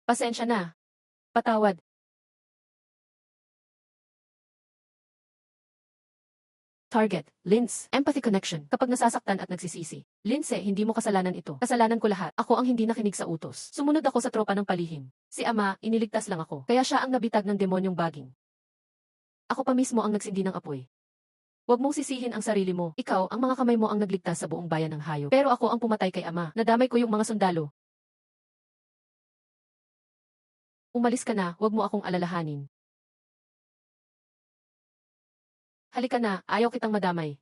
Pasensya na. Patawad. Target, Linz, empathy connection. Kapag nasasaktan at nagsisisi. Linze, hindi mo kasalanan ito. Kasalanan ko lahat. Ako ang hindi nakinig sa utos. Sumunod ako sa tropa ng palihim. Si ama, iniligtas lang ako. Kaya siya ang nabitag ng demonyong baging. Ako pa mismo ang nagsindi ng apoy. Huwag mong sisihin ang sarili mo. Ikaw, ang mga kamay mo ang nagligtas sa buong bayan ng hayop. Pero ako ang pumatay kay ama. Nadamay ko yung mga sundalo. Umalis ka na, huwag mo akong alalahanin. Halika na, ayaw kitang madamay.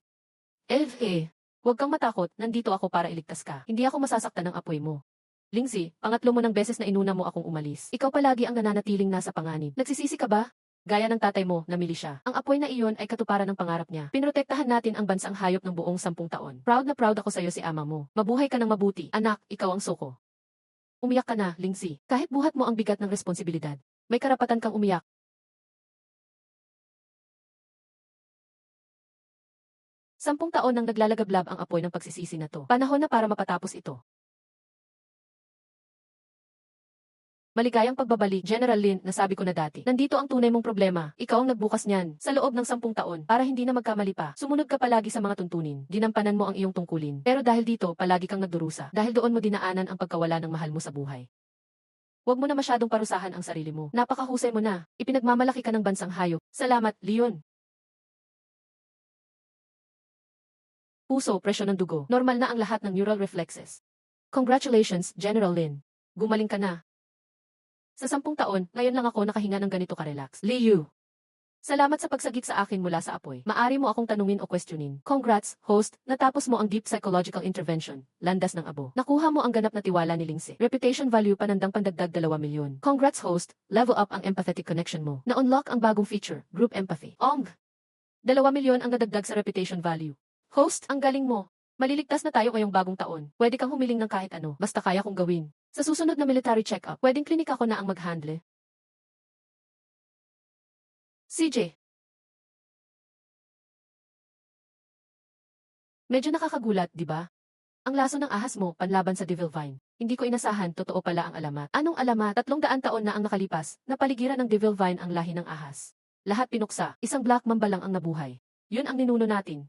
Huwag kang matakot, nandito ako para iligtas ka. Hindi ako masasaktan ng apoy mo. Lingzi, pangatlo mo ng beses na inuna mo akong umalis. Ikaw palagi ang nananatiling nasa panganib. Nagsisisi ka ba? Gaya ng tatay mo, namili siya. Ang apoy na iyon ay katuparan ng pangarap niya. Pinrotektahan natin ang bansang hayop ng buong 10 taon. Proud na proud ako sa'yo si ama mo. Mabuhay ka ng mabuti. Anak, ikaw ang suko. Umiyak ka na, Lingzi. Kahit buhat mo ang bigat ng responsibilidad. May karapatan kang umiyak. 10 taon nang naglalagablab ang apoy ng pagsisisi na to. Panahon na para mapatapos ito. Maligayang pagbabalik, General Lin, nasabi ko na dati. Nandito ang tunay mong problema. Ikaw ang nagbukas niyan. Sa loob ng 10 taon, para hindi na magkamali pa. Sumunod ka palagi sa mga tuntunin. Ginampanan mo ang iyong tungkulin. Pero dahil dito, palagi kang nagdurusa. Dahil doon mo dinaanan ang pagkawala ng mahal mo sa buhay. Huwag mo na masyadong parusahan ang sarili mo. Napakahusay mo na. Ipinagmamalaki ka ng bansang hayop. Salamat, Leon. Puso, presyon ng dugo. Normal na ang lahat ng neural reflexes. Congratulations, General Lin. Gumaling ka na. Sa 10 taon, ngayon lang ako nakahinga ng ganito ka-relax. Liu. Salamat sa pagsagip sa akin mula sa apoy. Maari mo akong tanungin o questionin. Congrats, host, natapos mo ang deep psychological intervention. Landas ng abo. Nakuha mo ang ganap na tiwala ni Lingzi. Reputation value panandang pandagdag 2 milyon. Congrats, host, level up ang empathetic connection mo. Na-unlock ang bagong feature, group empathy. 2 milyon ang nadagdag sa reputation value. Host, ang galing mo. Maliligtas na tayo ngayong bagong taon. Pwede kang humiling ng kahit ano, basta kaya kong gawin. Sa susunod na military check-up, pwedeng klinika ko na ang mag-handle. CJ. Medyo nakakagulat, di ba? Ang laso ng ahas mo, panlaban sa Devil Vine. Hindi ko inasahan, totoo pala ang alamat. Anong alamat? 300 taon na ang nakalipas, napaligiran ng Devil Vine ang lahi ng ahas. Lahat pinuksa, isang Black Mamba lang ang nabuhay. Yun ang ninuno natin.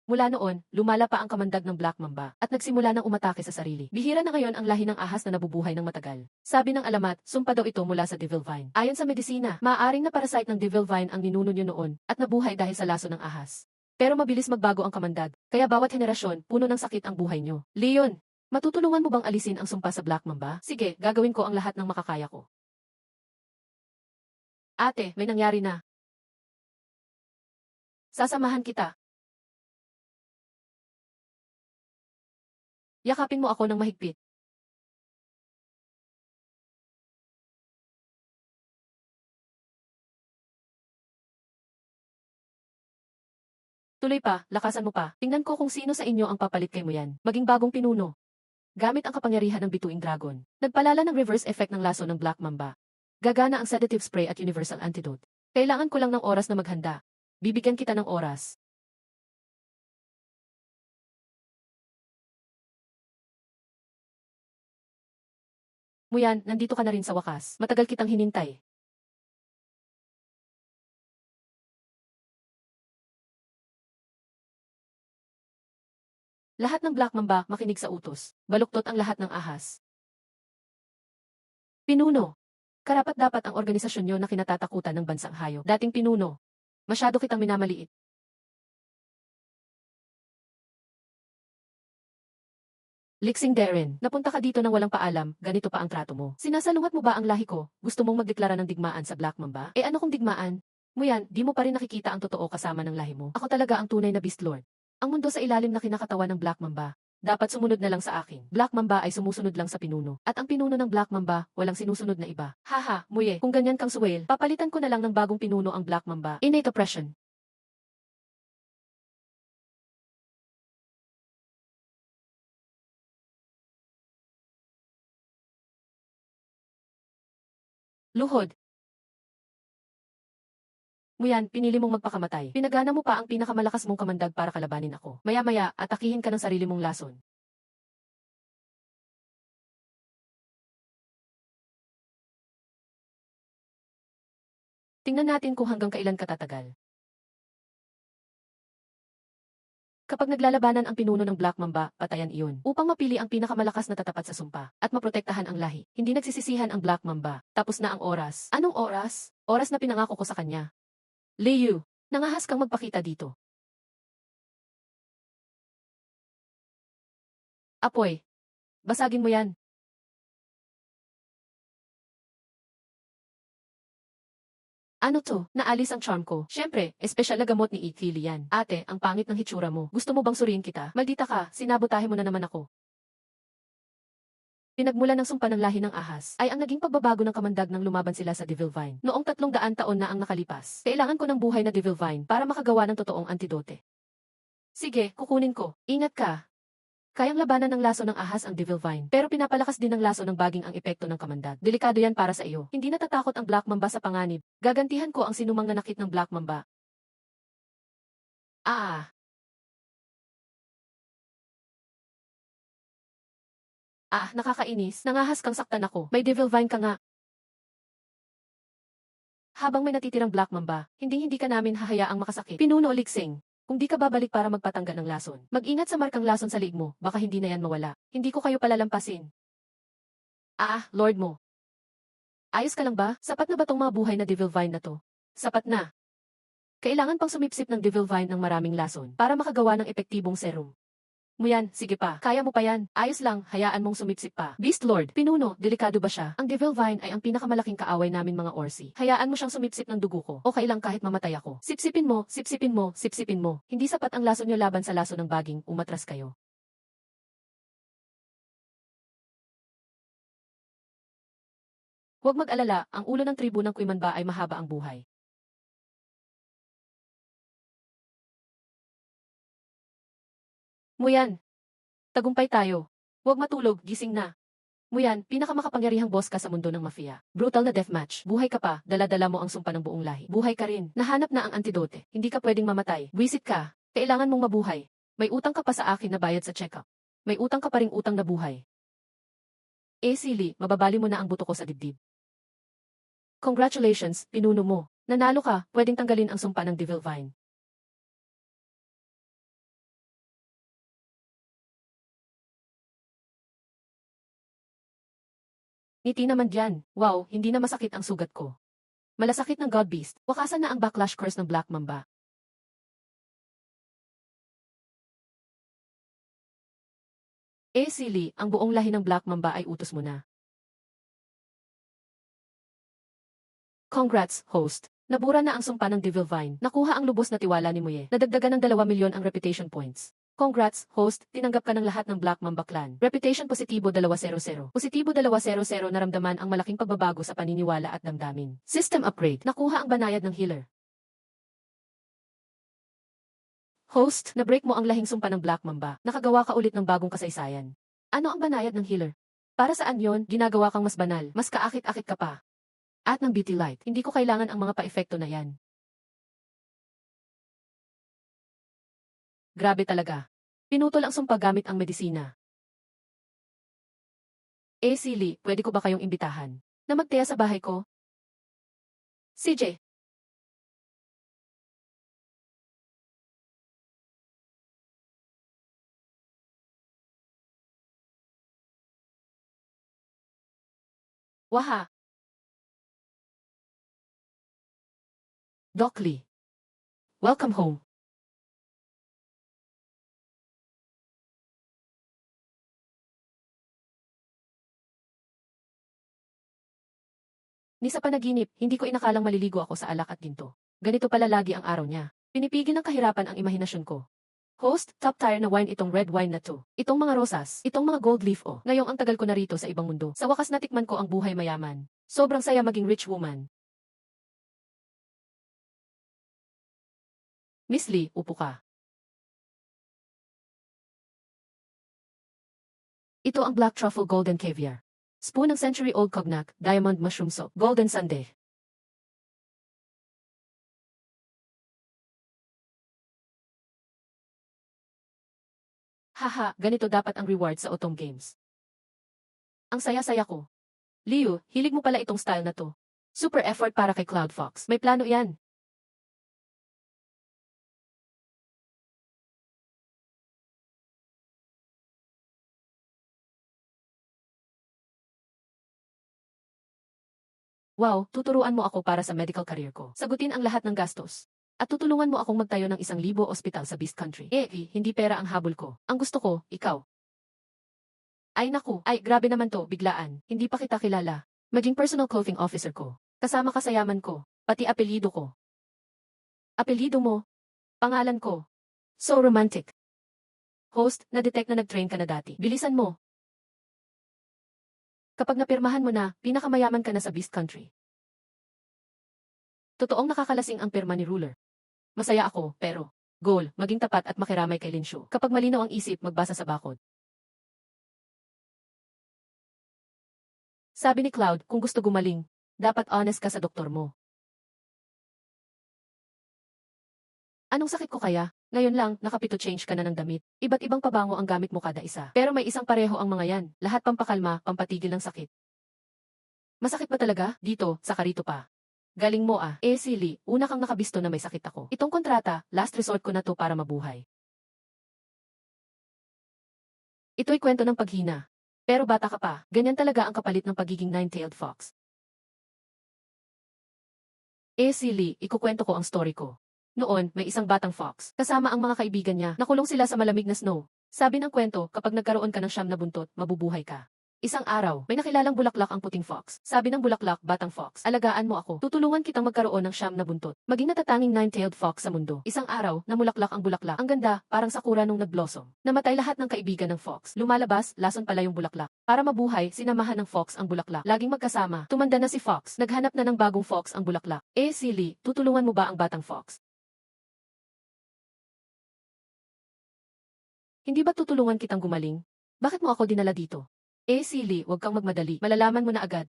Mula noon, lumala pa ang kamandag ng Black Mamba at nagsimula ng umatake sa sarili. Bihira na ngayon ang lahi ng ahas na nabubuhay ng matagal. Sabi ng alamat, sumpa daw ito mula sa Devil Vine. Ayon sa medisina, maaaring na parasite ng Devil Vine ang ninuno nyo noon at nabuhay dahil sa laso ng ahas. Pero mabilis magbago ang kamandag, kaya bawat henerasyon, puno ng sakit ang buhay nyo. Leon, matutulungan mo bang alisin ang sumpa sa Black Mamba? Sige, gagawin ko ang lahat ng makakaya ko. Ate, may nangyari na. Sasamahan kita. Yakapin mo ako ng mahigpit. Tuloy pa, lakasan mo pa. Tingnan ko kung sino sa inyo ang papalit kay mo yan. Maging bagong pinuno. Gamit ang kapangyarihan ng bituing dragon. Nagpalala ng reverse effect ng laso ng Black Mamba. Gagana ang sedative spray at universal antidote. Kailangan ko lang ng oras na maghanda. Bibigyan kita ng oras. Muyan, nandito ka na rin sa wakas. Matagal kitang hinintay. Lahat ng Black Mamba makinig sa utos. Baluktot ang lahat ng ahas. Pinuno. Karapat-dapat ang organisasyon nyo na kinatatakutan ng bansang hayop. Dating pinuno. Masyado kitang minamaliit. Lixing Darren, napunta ka dito nang walang paalam, ganito pa ang trato mo. Sinasalungat mo ba ang lahi ko? Gusto mong magdeklara ng digmaan sa Black Mamba? Eh ano kung digmaan? Muyan, di mo pa rin nakikita ang totoo kasama ng lahi mo. Ako talaga ang tunay na Beast Lord. Ang mundo sa ilalim na kinakatawan ng Black Mamba. Dapat sumunod na lang sa akin. Black Mamba ay sumusunod lang sa pinuno. At ang pinuno ng Black Mamba, walang sinusunod na iba. Haha, muye, kung ganyan kang suwail, papalitan ko na lang ng bagong pinuno ang Black Mamba. Innate oppression. Luhod. Muyan, pinili mong magpakamatay. Pinagana mo pa ang pinakamalakas mong kamandag para kalabanin ako. Maya-maya, atakihin ka ng sarili mong lason. Tingnan natin kung hanggang kailan ka tatagal. Kapag naglalabanan ang pinuno ng Black Mamba, patayan iyon. Upang mapili ang pinakamalakas na tatapat sa sumpa at maprotektahan ang lahi. Hindi nagsisisihan ang Black Mamba. Tapos na ang oras. Anong oras? Oras na pinangako ko sa kanya. Liu, nangahas kang magpakita dito. Apoy. Basagin mo yan. Ano to? Naalis ang charm ko. Siyempre, espesyal na gamot ni Ithili yan. Ate, ang pangit ng hitsura mo. Gusto mo bang suriin kita? Maldita ka, sinabotahe mo na naman ako. Pinagmula ng sumpa ng lahi ng ahas, ay ang naging pagbabago ng kamandag nang lumaban sila sa Devil Vine. Noong 300 taon na ang nakalipas, kailangan ko ng buhay na Devil Vine para makagawa ng totoong antidote. Sige, kukunin ko. Ingat ka. Kayang labanan ng laso ng ahas ang Devil Vine, pero pinapalakas din ng laso ng baging ang epekto ng kamandag. Delikado yan para sa iyo. Hindi natatakot ang Black Mamba sa panganib. Gagantihan ko ang sinumang nanakit ng Black Mamba. Ah, nakakainis. Nangahas kang saktan ako. May Devil Vine ka nga. Habang may natitirang Black Mamba, hindi ka namin hahayaang makasakit. Pinuno Liksing. Kung di ka babalik para magpatanggal ng lason, mag-ingat sa markang lason sa liig mo, baka hindi na yan mawala. Hindi ko kayo palalampasin. Lord mo. Ayos ka lang ba? Sapat na ba tong mga buhay na Devil Vine na to? Sapat na. Kailangan pang sumipsip ng Devil Vine ng maraming lason para makagawa ng epektibong serum. Mo yan, sige pa. Kaya mo pa yan. Ayos lang, hayaan mong sumipsip pa. Beast Lord, pinuno, delikado ba siya? Ang Devil Vine ay ang pinakamalaking kaaway namin mga Orsi. Hayaan mo siyang sumipsip ng dugo ko. Okay lang kahit mamatay ako. Sipsipin mo, sipsipin mo, sipsipin mo. Hindi sapat ang laso niyo laban sa laso ng baging, umatras kayo. Huwag mag-alala, ang ulo ng tribu ng Kuimanba ay mahaba ang buhay. Muyan, tagumpay tayo. Huwag matulog, gising na. Muyan, pinakamakapangyarihang boss ka sa mundo ng mafia. Brutal na deathmatch. Buhay ka pa, dala-dala mo ang sumpa ng buong lahi. Buhay ka rin. Nahanap na ang antidote. Hindi ka pwedeng mamatay. Wisit ka. Kailangan mong mabuhay. May utang ka pa sa akin na bayad sa check-up. May utang ka pa ring utang na buhay. Sili, mababali mo na ang buto ko sa dibdib. Congratulations, pinuno mo. Nanalo ka, pwedeng tanggalin ang sumpa ng Devil Vine. Ngiti naman diyan. Wow, hindi na masakit ang sugat ko. Malasakit ng God Beast. Wakasan na ang backlash curse ng Black Mamba. Sili, ang buong lahi ng Black Mamba ay utos mo na. Congrats, host. Nabura na ang sumpa ng Devil Vine. Nakuha ang lubos na tiwala ni Muye. Nadagdagan ng 2 milyon ang reputation points. Congrats, host, tinanggap ka ng lahat ng Black Mamba clan. Reputation positibo 200. Positibo 200 naramdaman ang malaking pagbabago sa paniniwala at damdamin. System upgrade. Nakuha ang banayad ng healer. Host, na-break mo ang lahing sumpa ng Black Mamba. Nakagawa ka ulit ng bagong kasaysayan. Ano ang banayad ng healer? Para saan yon? Ginagawa kang mas banal, mas kaakit-akit ka pa. At ng beauty light, hindi ko kailangan ang mga pa-epekto na yan. Grabe talaga. Pinutol ang sumpa gamit ang medisina. Sili, pwede ko ba kayong imbitahan? Na magtaya sa bahay ko? CJ. Waha. Doc Lee. Welcome home. Ni sa panaginip, hindi ko inakalang maliligo ako sa alak at ginto. Ganito pala lagi ang araw niya. Pinipigil ng kahirapan ang imahinasyon ko. Host, top tier na wine itong red wine na to. Itong mga rosas, itong mga gold leaf oh. Ngayong ang tagal ko na rito sa ibang mundo. Sa wakas natikman ko ang buhay mayaman. Sobrang saya maging rich woman. Miss Lee, upo ka. Ito ang black truffle golden caviar. Spoon ng century-old cognac, diamond mushroom soup, golden sundae. Haha, ganito dapat ang reward sa Otong Games. Ang saya-saya ko. Liu, hilig mo pala itong style na to. Super effort para kay Cloud Fox. May plano yan. Wow, tuturuan mo ako para sa medical career ko. Sagutin ang lahat ng gastos. At tutulungan mo akong magtayo ng 1,000 ospital sa Beast Country. Hindi pera ang habol ko. Ang gusto ko, ikaw. Ay naku, ay grabe naman to, biglaan. Hindi pa kita kilala. Maging personal clothing officer ko. Kasama ka sa yaman ko. Pati apelyido ko. Apelyido mo? Pangalan ko. So romantic. Host, na-detect na nag-train ka na dati. Bilisan mo. Kapag napirmahan mo na, pinakamayaman ka na sa Beast Country. Totoong nakakalasing ang pirma ni Ruler. Masaya ako, pero, goal, maging tapat at makiramay kay Linshu. Kapag malinaw ang isip, magbasa sa bakod. Sabi ni Cloud, kung gusto gumaling, dapat honest ka sa doktor mo. Anong sakit ko kaya? Ngayon lang, nakapito change ka na ng damit. Iba't ibang pabango ang gamit mo kada isa. Pero may isang pareho ang mga yan. Lahat pampakalma, pampatigil ng sakit. Masakit ba talaga? Dito, saka rito pa. Galing mo ah. Silly, una kang nakabisto na may sakit ako. Itong kontrata, last resort ko na to para mabuhay. Ito'y kwento ng paghina. Pero bata ka pa, ganyan talaga ang kapalit ng pagiging nine-tailed fox. Silly, ikukwento ko ang story ko. Noon, may isang batang fox. Kasama ang mga kaibigan niya. Nakulong sila sa malamig na snow. Sabi ng kwento, kapag nagkaroon ka ng 9 na buntot, mabubuhay ka. Isang araw, may nakilalang bulaklak ang puting fox. Sabi ng bulaklak, batang fox, alagaan mo ako. Tutulungan kitang magkaroon ng 9 na buntot. Maging natatanging nine-tailed fox sa mundo. Isang araw, namulaklak ang bulaklak. Ang ganda, parang sakura nung nag-blossom. Namatay lahat ng kaibigan ng fox. Lumalabas, lason pala yung bulaklak. Para mabuhay, sinamahan ng fox ang bulaklak. Laging magkasama. Tumanda na si fox. Naghanap na ng bagong fox ang bulaklak. Silly, tutulungan mo ba ang batang fox? Hindi ba tutulungan kitang gumaling? Bakit mo ako dinala dito? Silly, huwag kang magmadali. Malalaman mo na agad.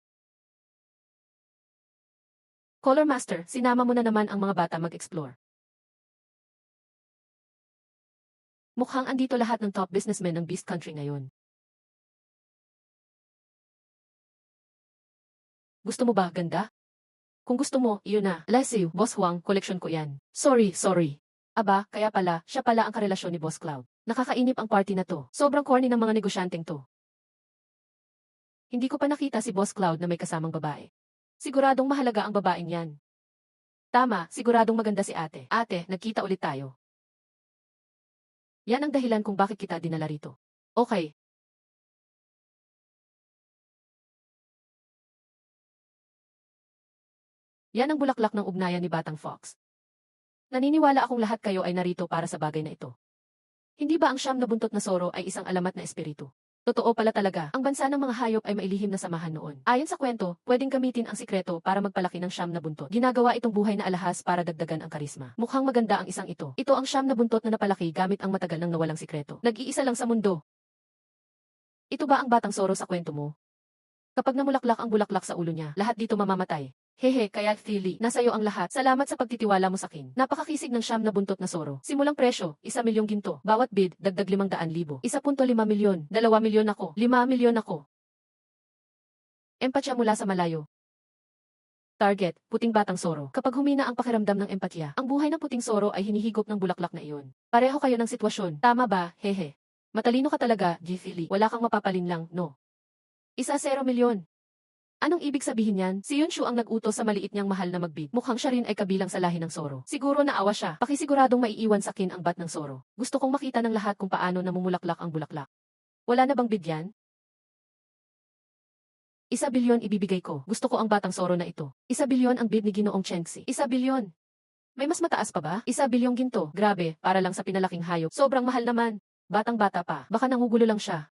Color Master, sinama mo na naman ang mga bata mag-explore. Mukhang andito lahat ng top businessmen ng Beast Country ngayon. Gusto mo ba, ganda? Kung gusto mo, iyon na. Bless you, Boss Huang, collection ko yan. Sorry. Aba, kaya pala, siya pala ang karelasyon ni Boss Cloud. Nakakainip ang party na to. Sobrang corny ng mga negosyanteng to. Hindi ko pa nakita si Boss Cloud na may kasamang babae. Siguradong mahalaga ang babaeng yan. Tama, siguradong maganda si ate. Ate, nagkita ulit tayo. Yan ang dahilan kung bakit kita dinala rito. Okay. Yan ang bulaklak ng ugnayan ni Batang Fox. Naniniwala akong lahat kayo ay narito para sa bagay na ito. Hindi ba ang 9 na buntot na soro ay isang alamat na espiritu? Totoo pala talaga, ang bansa ng mga hayop ay mailihim na samahan noon. Ayon sa kwento, pwedeng gamitin ang sikreto para magpalaki ng 9 na buntot. Ginagawa itong buhay na alahas para dagdagan ang karisma. Mukhang maganda ang isang ito. Ito ang 9 na buntot na napalaki gamit ang matagal nang nawalang sikreto. Nag-iisa lang sa mundo. Ito ba ang batang soro sa kwento mo? Kapag namulaklak ang bulaklak sa ulo niya, lahat dito mamamatay. Hehe, kaya Philly, nasa iyo ang lahat. Salamat sa pagtitiwala mo sa akin. Napakakisig ng 9 na buntot na soro. Simulang presyo, 1,000,000 ginto. Bawat bid, dagdag 500,000. 1.5 milyon, 2 milyon ako, 5 milyon ako. Empatya mula sa malayo. Target, puting batang soro. Kapag humina ang pakiramdam ng empatya, ang buhay ng puting soro ay hinihigop ng bulaklak na iyon. Pareho kayo ng sitwasyon. Tama ba, hehe? Matalino ka talaga, G. Philly. Wala kang mapapalin lang, no? 1,000,000. Anong ibig sabihin yan? Si Yunshu ang nag-utos sa maliit niyang mahal na magbid. Mukhang siya rin ay kabilang sa lahi ng soro. Siguro naawa siya. Pakisiguradong maiiwan sa akin ang bat ng soro. Gusto kong makita ng lahat kung paano namumulaklak ang bulaklak. Wala na bang bid yan? 1,000,000,000 ibibigay ko. Gusto ko ang batang soro na ito. 1,000,000,000 ang bid ni Ginoong Chengxi. 1,000,000,000. May mas mataas pa ba? 1,000,000,000 ginto. Grabe, para lang sa pinalaking hayop. Sobrang mahal naman. Batang-bata pa. Baka nangugulo lang siya.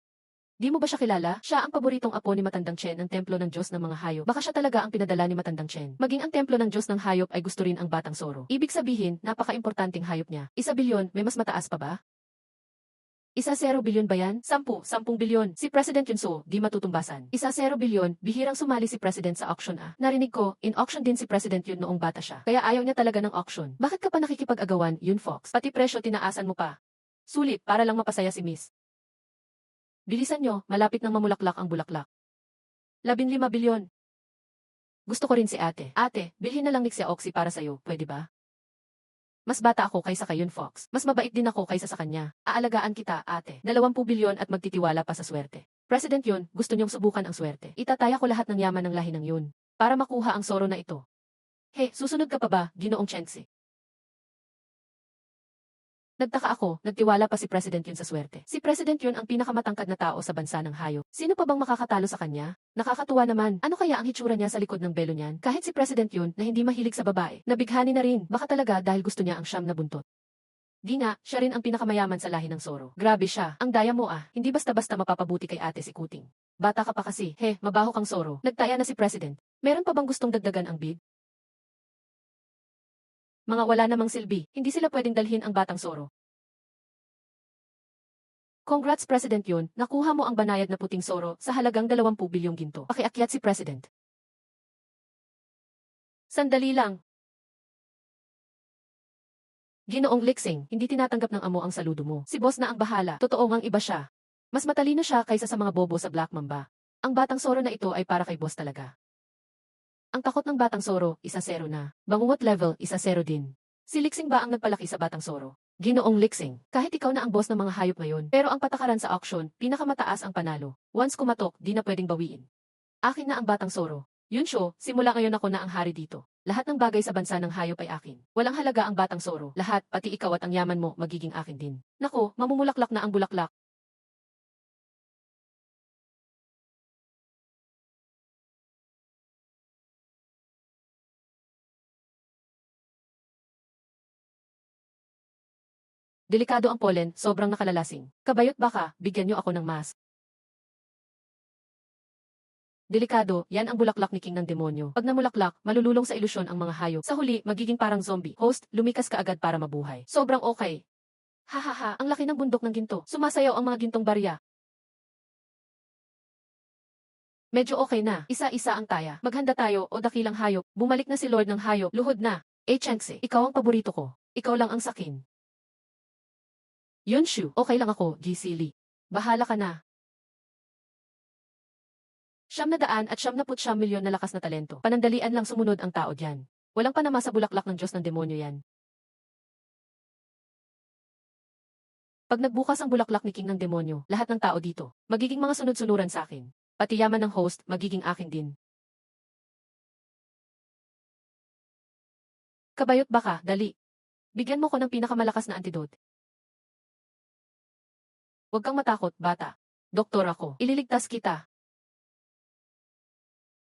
Di mo ba siya kilala? Siya ang paboritong apo ni Matandang Chen ng templo ng Diyos ng mga hayop. Baka siya talaga ang pinadala ni Matandang Chen. Maging ang templo ng Diyos ng hayop ay gusto rin ang batang soro. Ibig sabihin, napaka-importanting hayop niya. 1,000,000,000, may mas mataas pa ba? 1,000,000,000 ba yan? 10 bilyon. Si President Yunso, di matutumbasan. 1,000,000,000, bihirang sumali si President sa auction ah. Narinig ko, in auction din si President Yun noong bata siya. Kaya ayaw niya talaga ng auction. Bakit ka pa nakikipag-agawan, Yun Fox? Pati presyo tinaasan mo pa. Sulit, para lang mapasaya si Miss. Bilisan nyo, malapit nang mamulaklak ang bulaklak. 15 bilyon. Gusto ko rin si ate. Ate, bilhin na lang ni Xia Oxy para sa'yo, pwede ba? Mas bata ako kaysa kay Yun Fox. Mas mabait din ako kaysa sa kanya. Aalagaan kita, ate. 20 bilyon at magtitiwala pa sa swerte. President Yun, gusto niyong subukan ang swerte. Itataya ko lahat ng yaman ng lahi ng Yun. para makuha ang Zoro na ito. Susunod ka pa ba, Ginoong Chense? Nagtaka ako, nagtiwala pa si President yun sa swerte. Si President yun ang pinakamatangkad na tao sa bansa ng hayop. Sino pa bang makakatalo sa kanya? Nakakatuwa naman. Ano kaya ang hitsura niya sa likod ng belo niyan? Kahit si President yun na hindi mahilig sa babae, nabighani na rin. Baka talaga dahil gusto niya ang siyam na buntot. Di nga, siya rin ang pinakamayaman sa lahi ng Zoro. Grabe siya. Ang daya mo ah. Hindi basta-basta mapapabuti kay ate si Kuting. Bata ka pa kasi. Mabaho kang Zoro. Nagtaya na si President. Meron pa bang gustong dagdagan ang bid? Mga wala namang silbi, hindi sila pwedeng dalhin ang batang Zoro. Congrats President yun, nakuha mo ang banayad na puting Zoro sa halagang 20 bilyong ginto. Pakiakyat si President. Sandali lang. Ginoong Lixing, hindi tinatanggap ng amo ang saludo mo. Si boss na ang bahala, totoo ngang iba siya. Mas matalino siya kaysa sa mga bobo sa Black Mamba. Ang batang Zoro na ito ay para kay boss talaga. Ang takot ng batang Zoro, 1-0 na. Bangungot level, 1-0 din. Si Lixing ba ang nagpalaki sa batang Zoro? Ginoong Lixing, kahit ikaw na ang boss ng mga hayop ngayon, pero ang patakaran sa auction, pinakamataas ang panalo. Once kumatok, di na pwedeng bawiin. Akin na ang batang Zoro. Yun show, simula ngayon ako na ang hari dito. Lahat ng bagay sa bansa ng hayop ay akin. Walang halaga ang batang Zoro. Lahat, pati ikaw at ang yaman mo, magiging akin din. Nako, mamumulaklak na ang bulaklak. Delikado ang pollen, sobrang nakalalasing. Kabayot baka, bigyan niyo ako ng mask. Delikado, yan ang bulaklak ni King ng demonyo. Pag namulaklak, malululong sa ilusyon ang mga hayop. Sa huli, magiging parang zombie. Host, lumikas ka agad para mabuhay. Sobrang okay. Hahaha, ang laki ng bundok ng ginto. Sumasayaw ang mga gintong barya. Medyo okay na. Isa-isa ang taya. Maghanda tayo o dakilang hayop. Bumalik na si Lord ng hayop. Luhod na. Changse, ikaw ang paborito ko. Ikaw lang ang sakin. Yunshu, okay lang ako, GC Lee. Bahala ka na. 700 at 700 milyon na lakas na talento. Panandalian lang sumunod ang tao diyan. Walang panama sa bulaklak ng Diyos ng demonyo yan. Pag nagbukas ang bulaklak ni King ng demonyo, lahat ng tao dito, magiging mga sunod-sunuran sa akin. Pati yaman ng host, magiging akin din. Kabayot baka, dali. Bigyan mo ko ng pinakamalakas na antidote. Huwag kang matakot, bata. Doktor ako. Ililigtas kita.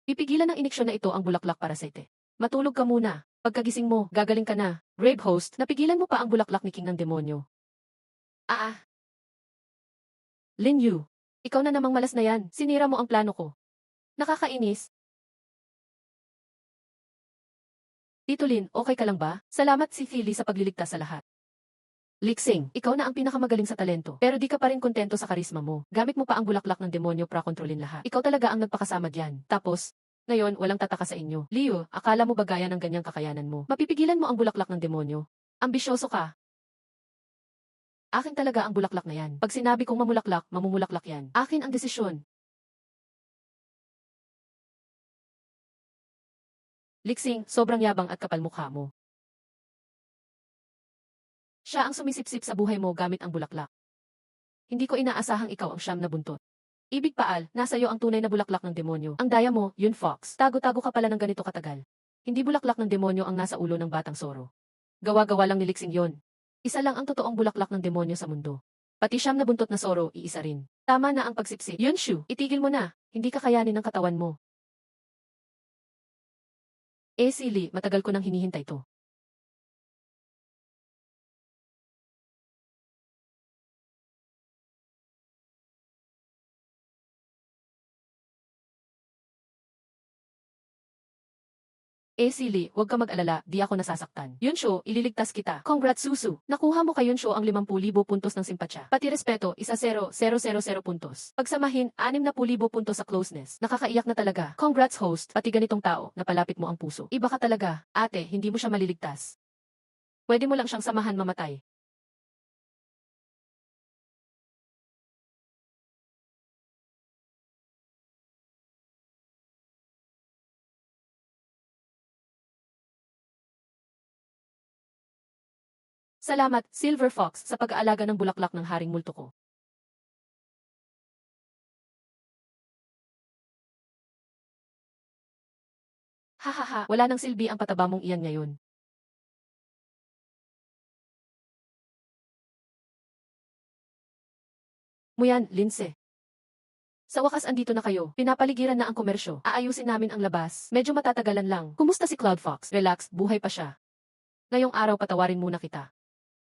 Pipigilan ng iniksyon na ito ang bulaklak para sa ite. Matulog ka muna. Pagkagising mo, gagaling ka na. Brave host, napigilan mo pa ang bulaklak ni King ng demonyo. Lin Yu. Ikaw na namang malas na yan. Sinira mo ang plano ko. Nakakainis. Tito Lin, okay ka lang ba? Salamat si Philly sa pagliligtas sa lahat. Lixing, ikaw na ang pinakamagaling sa talento, pero di ka pa rin kontento sa karisma mo. Gamit mo pa ang bulaklak ng demonyo para kontrolin lahat. Ikaw talaga ang nagpakasama diyan. Tapos, ngayon walang tataka sa inyo. Leo, akala mo ba gaya ng ganyang kakayanan mo? Mapipigilan mo ang bulaklak ng demonyo? Ambisyoso ka. Akin talaga ang bulaklak na yan. Pag sinabi kong mamulaklak, mamumulaklak yan. Akin ang desisyon. Lixing, sobrang yabang at kapal mukha mo. Siya ang sumisipsip sa buhay mo gamit ang bulaklak. Hindi ko inaasahang ikaw ang siyam na buntot. Ibig paal, nasa iyo ang tunay na bulaklak ng demonyo. Ang daya mo, yun Fox. Tago-tago ka pala ng ganito katagal. Hindi bulaklak ng demonyo ang nasa ulo ng batang Zoro. Gawa-gawa lang ni Lixing yon. Isa lang ang totoong bulaklak ng demonyo sa mundo. Pati siyam na buntot na Zoro, iisa rin. Tama na ang pagsipsip. Yunshu, itigil mo na. Hindi kakayanin ng katawan mo. Silly, matagal ko nang hinihintay to. Silly, huwag ka mag-alala, di ako nasasaktan. Yunsho, ililigtas kita. Congrats Susu. Nakuha mo kay Yunsho ang 50,000 puntos ng simpatsya. Pati respeto, 1-0, 0-0-0 puntos. Pagsamahin, 60,000 puntos sa closeness. Nakakaiyak na talaga. Congrats host, pati ganitong tao, napalapit mo ang puso. Iba ka talaga. Ate, hindi mo siya maliligtas. Pwede mo lang siyang samahan mamatay. Salamat, Silver Fox, sa pag-aalaga ng bulaklak ng Haring Multo ko. Hahaha, wala nang silbi ang pataba mong iyan ngayon. Muyan, Linse. Sa wakas andito na kayo. Pinapaligiran na ang komersyo. Aayusin namin ang labas. Medyo matatagalan lang. Kumusta si Cloud Fox? Relax, buhay pa siya. Ngayong araw patawarin muna kita.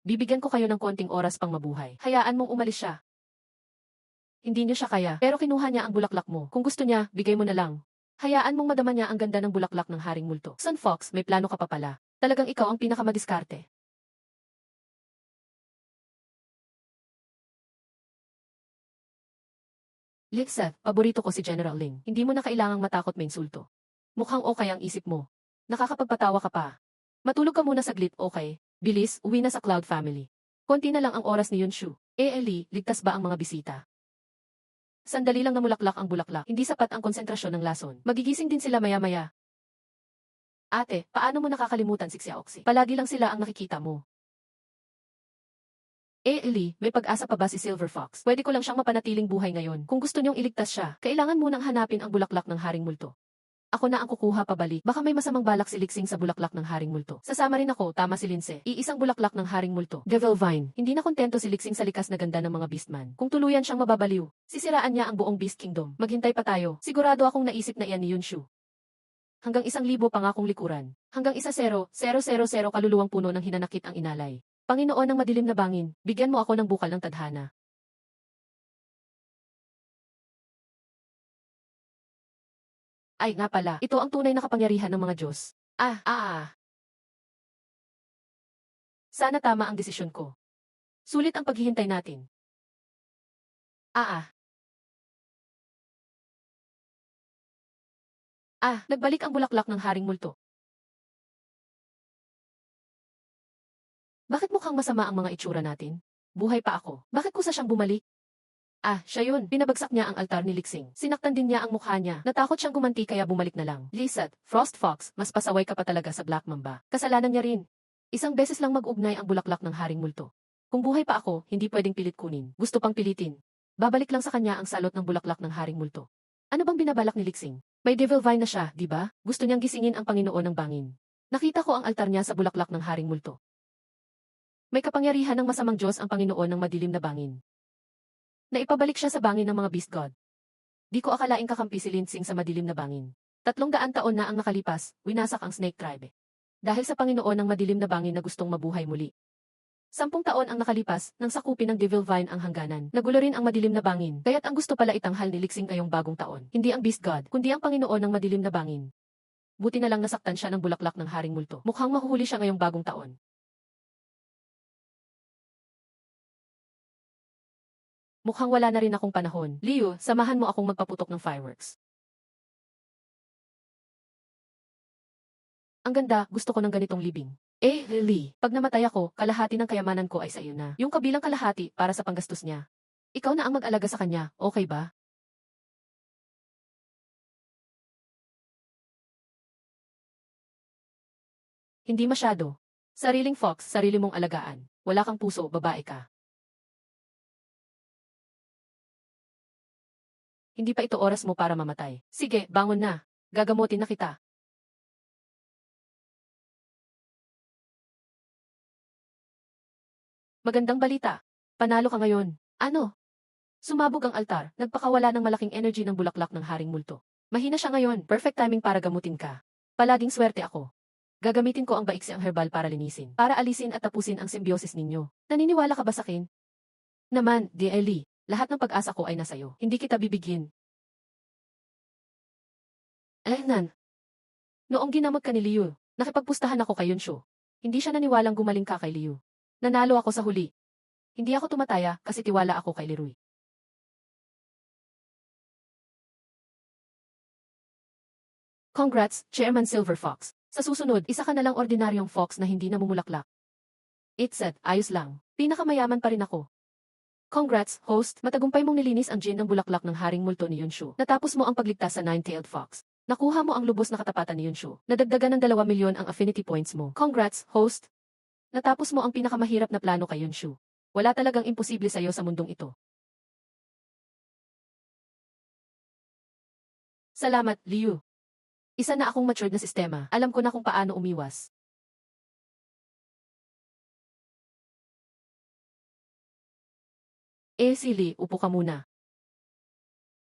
Bibigyan ko kayo ng konting oras pang mabuhay. Hayaan mong umalis siya. Hindi niya siya kaya, pero kinuha niya ang bulaklak mo. Kung gusto niya, bigay mo na lang. Hayaan mong madama niya ang ganda ng bulaklak ng Haring Multo. Sun Fox, may plano ka pa pala. Talagang ikaw ang pinakamadiskarte. Lixeth, paborito ko si General Ling. Hindi mo na kailangang matakot may insulto. Mukhang okay ang isip mo. Nakakapagpatawa ka pa. Matulog ka muna saglit, okay? Bilis, uwi na sa Cloud Family. Konti na lang ang oras ni Yunshu. Ellie, ligtas ba ang mga bisita? Sandali lang namulaklak ang bulaklak. Hindi sapat ang konsentrasyon ng lason. Magigising din sila maya-maya. Ate, paano mo nakakalimutan si Xiaoxi? Palagi lang sila ang nakikita mo. Ellie, may pag-asa pa ba si Silver Fox? Pwede ko lang siyang mapanatiling buhay ngayon. Kung gusto niyong iligtas siya, kailangan munang hanapin ang bulaklak ng Haring Multo. Ako na ang kukuha pabalik. Baka may masamang balak si Lixing sa bulaklak ng Haring Multo. Sasama rin ako, tama si Linse. Iisang bulaklak ng Haring Multo. Devil Vine. Hindi na kontento si Lixing sa likas na ganda ng mga Beastman. Kung tuluyan siyang mababaliw, sisiraan niya ang buong Beast Kingdom. Maghintay pa tayo. Sigurado akong naisip na iyan ni Yunshu. Hanggang 1,000 pangakong likuran. Hanggang 1,000,000 kaluluwang puno ng hinanakit ang inalay. Panginoon ng madilim na bangin, bigyan mo ako ng bukal ng tadhana. Ay, nga pala, ito ang tunay na kapangyarihan ng mga Diyos. Sana tama ang desisyon ko. Sulit ang paghihintay natin. Ah, ah. Nagbalik ang bulaklak ng Haring Multo. Bakit mukhang masama ang mga itsura natin? Buhay pa ako. Bakit kusa siyang bumalik? Siya yun. Pinabagsak niya ang altar ni Lixing. Sinaktan din niya ang mukha niya. Natakot siyang gumanti kaya bumalik na lang. Lizard, Frost Fox, mas pasaway ka pa talaga sa Black Mamba. Kasalanan niya rin. Isang beses lang mag-ugnay ang bulaklak ng Haring Multo. Kung buhay pa ako, hindi pwedeng pilit kunin. Gusto pang pilitin. Babalik lang sa kanya ang salot ng bulaklak ng Haring Multo. Ano bang binabalak ni Lixing? May Devil Vine na siya, di ba? Gusto niyang gisingin ang Panginoon ng Bangin. Nakita ko ang altar niya sa bulaklak ng Haring Multo. May kapangyarihan ng masamang Diyos ang Panginoon ng madilim na bangin. Naipabalik siya sa bangin ng mga Beast God. Di ko akalaing kakampi si Linsing sa madilim na bangin. 300 taon na ang nakalipas, winasak ang Snake Tribe. Dahil sa Panginoon ng madilim na bangin na gustong mabuhay muli. 10 taon ang nakalipas, nang sakupin ng Devil Vine ang hangganan. Nagulo rin ang madilim na bangin, kaya't ang gusto pala itanghal ni Lixing ngayong bagong taon. Hindi ang Beast God, kundi ang Panginoon ng madilim na bangin. Buti na lang nasaktan siya ng bulaklak ng Haring Multo. Mukhang mahuhuli siya ngayong bagong taon. Mukhang wala na rin akong panahon. Liu, samahan mo akong magpaputok ng fireworks. Ang ganda, gusto ko ng ganitong libing. Lily, pag namatay ako, kalahati ng kayamanan ko ay sa iyo na. Yung kabilang kalahati para sa panggastos niya. Ikaw na ang mag-alaga sa kanya, okay ba? Hindi masyado. Sariling fox, sarili mong alagaan. Wala kang puso, babae ka. Hindi pa ito oras mo para mamatay. Sige, bangon na. Gagamutin na kita. Magandang balita. Panalo ka ngayon. Ano? Sumabog ang altar, nagpakawala ng malaking energy ng bulaklak ng Haring Multo. Mahina siya ngayon, perfect timing para gamutin ka. Palaging swerte ako. Gagamitin ko ang baiksiang herbal para linisin, para alisin at tapusin ang symbiosis ninyo. Naniniwala ka ba sa akin? Naman, DLE, lahat ng pag-asa ko ay nasa iyo. Hindi kita bibigyan. Nan. Noong ginamot ka ni Liu, nakipagpustahan ako kay Yunshu. Hindi siya naniwalang gumaling ka kay Liu. Nanalo ako sa huli. Hindi ako tumataya kasi tiwala ako kay Leroy. Congrats, Chairman Silver Fox. Sa susunod, isa ka na lang ordinaryong fox na hindi namumulaklak. It said, ayos lang. Pinakamayaman pa rin ako. Congrats, host. Matagumpay mong nilinis ang gin ng bulaklak ng Haring Multo ni Yunshu. Natapos mo ang pagligtas sa Nine-Tailed Fox. Nakuha mo ang lubos na katapatan ni Yunshu. Nadagdagan ng 2 milyon ang affinity points mo. Congrats, host. Natapos mo ang pinakamahirap na plano kay Yunshu. Wala talagang imposible sa'yo sa mundong ito. Salamat, Liu. Isa na akong matured na sistema. Alam ko na kung paano umiwas. Silly, upo ka muna.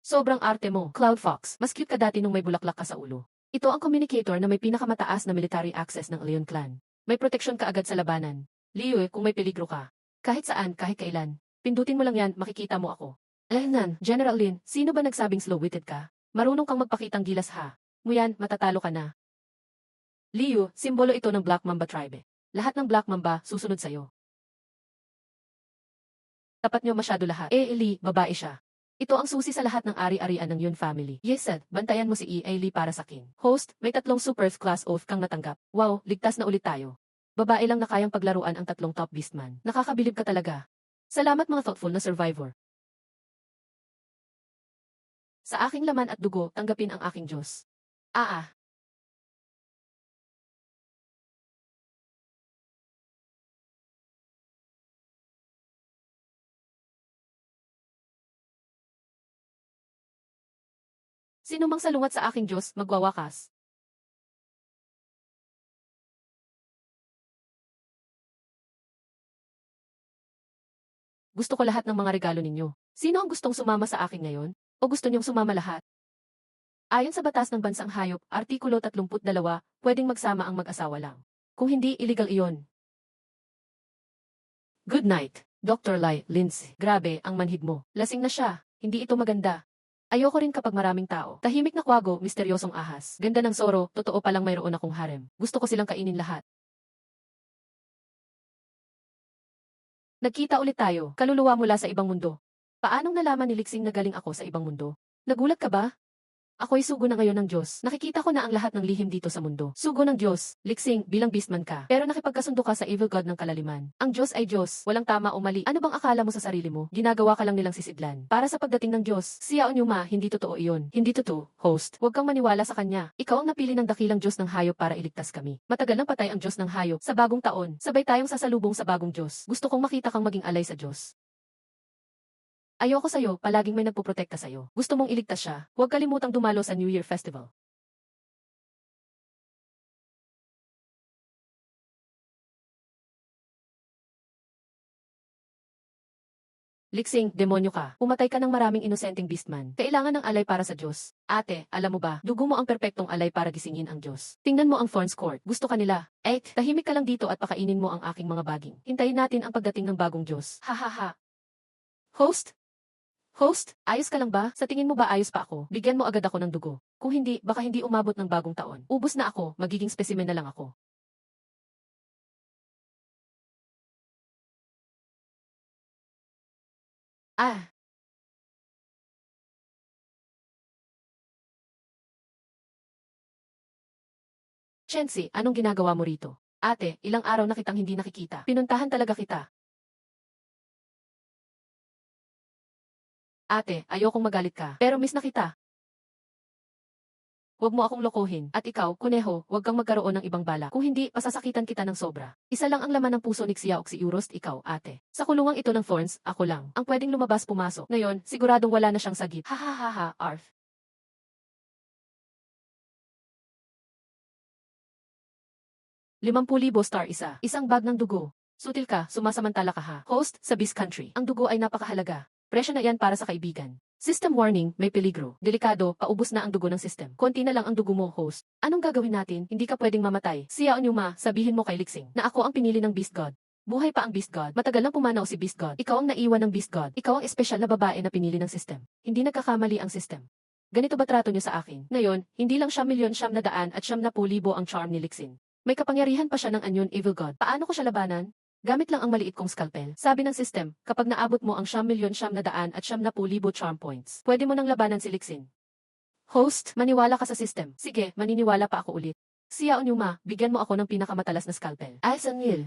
Sobrang arte mo, Cloud Fox. Mas cute ka dati nung may bulaklak ka sa ulo. Ito ang communicator na may pinakamataas na military access ng Leon clan. May proteksyon ka agad sa labanan. Liyue, kung may peligro ka. Kahit saan, kahit kailan. Pindutin mo lang yan, makikita mo ako. Nan, General Lin, sino ba nagsabing slow-witted ka? Marunong kang magpakitang gilas ha. Nguyan, matatalo ka na. Liu, simbolo ito ng Black Mamba tribe. Lahat ng Black Mamba, susunod sa'yo. Tapat nyo masyado lahat. Li, babae siya. Ito ang susi sa lahat ng ari-arian ng Yun family. Yes, sir. Bantayan mo si Li para sa kin. Host, may 3 super class oath kang natanggap. Wow, ligtas na ulit tayo. Babae lang na kayang paglaruan ang 3 top beastman. Nakakabilib ka talaga. Salamat mga thoughtful na survivor. Sa aking laman at dugo, tanggapin ang aking Diyos. Sino mang salungat sa aking Diyos, magwawakas. Gusto ko lahat ng mga regalo ninyo. Sino ang gustong sumama sa akin ngayon? O gusto niyong sumama lahat? Ayon sa batas ng bansang hayop, Artikulo 32, pwedeng magsama ang mag-asawa lang. Kung hindi, illegal iyon. Good night, Dr. Lai, Lindsay. Grabe, ang manhid mo. Lasing na siya. Hindi ito maganda. Ayoko rin kapag maraming tao. Tahimik na kwago, misteryosong ahas. Ganda ng Soro, totoo palang mayroon akong harem. Gusto ko silang kainin lahat. Nagkita ulit tayo, kaluluwa mula sa ibang mundo. Paanong nalaman ni Lixing na galing ako sa ibang mundo? Nagulat ka ba? Ako'y sugo na ngayon ng Diyos. Nakikita ko na ang lahat ng lihim dito sa mundo. Sugo ng Diyos, Lixing, bilang beastman ka. Pero nakipagkasundo ka sa evil god ng kalaliman. Ang Diyos ay Diyos, walang tama o mali. Ano bang akala mo sa sarili mo? Ginagawa ka lang nilang sisidlan. Para sa pagdating ng Diyos, siya o Nyuma, hindi totoo iyon. Hindi totoo, host. Huwag kang maniwala sa kanya. Ikaw ang napili ng dakilang Diyos ng hayop para iligtas kami. Matagal nang patay ang Diyos ng hayop. Sa bagong taon, sabay tayong sasalubong sa bagong Diyos. Gusto kong makita kang maging alay sa Diyos. Ayoko sa'yo, palaging may nagpuprotekta sa'yo. Gusto mong iligtas siya, huwag kalimutang dumalo sa New Year Festival. Lixing, demonyo ka. Pumatay ka ng maraming inosenteng beastman. Kailangan ng alay para sa Diyos. Ate, alam mo ba, dugo mo ang perpektong alay para gisingin ang Diyos. Tingnan mo ang Thorns Court. Gusto ka nila. Tahimik ka lang dito at pakainin mo ang aking mga baging. Hintayin natin ang pagdating ng bagong Diyos. Ha ha ha. Host? Host, ayos ka lang ba? Sa tingin mo ba ayos pa ako? Bigyan mo agad ako ng dugo. Kung hindi, baka hindi umabot ng bagong taon. Ubus na ako, magiging specimen na lang ako. Ah, Chensi, anong ginagawa mo rito? Ate, ilang araw na kitang hindi nakikita. Pinuntahan talaga kita. Ate, ayokong magalit ka. Pero miss na kita. Huwag mo akong lokohin. At ikaw, kuneho, huwag kang magkaroon ng ibang bala. Kung hindi, pasasakitan kita ng sobra. Isa lang ang laman ng puso ni Xiao si Euros, ikaw, ate. Sa kulungang ito ng Thorns, ako lang. Ang pwedeng lumabas pumasok. Ngayon, siguradong wala na siyang sagip. Ha ha ha ha, Arf. 50,000 star isa. Isang bag ng dugo. Sutil ka, sumasamantala ka ha. Host, sa Beast Country. Ang dugo ay napakahalaga. Presyo na yan para sa kaibigan. System warning, may peligro. Delikado, paubos na ang dugo ng system. Konti na lang ang dugo mo, host. Anong gagawin natin? Hindi ka pwedeng mamatay. Siya Onyuma, sabihin mo kay Lixing na ako ang pinili ng Beast God. Buhay pa ang Beast God. Matagal nang pumanaw si Beast God. Ikaw ang naiwan ng Beast God. Ikaw ang espesyal na babae na pinili ng system. Hindi nagkakamali ang system. Ganito ba trato niyo sa akin? Ngayon, hindi lang 1,000,000 at 100,000 ang charm ni Lixing. May kapangyarihan pa siya ng Anyon Evil God. Paano ko siya labanan? Gamit lang ang maliit kong scalpel. Sabi ng system, kapag naabot mo ang 1,000,000 at 100,000 charm points, pwede mo nang labanan si Lixin. Host, maniwala ka sa system. Sige, maniniwala pa ako ulit. Siya Onyuma, bigyan mo ako ng pinakamatalas na scalpel. Ay, Sangil.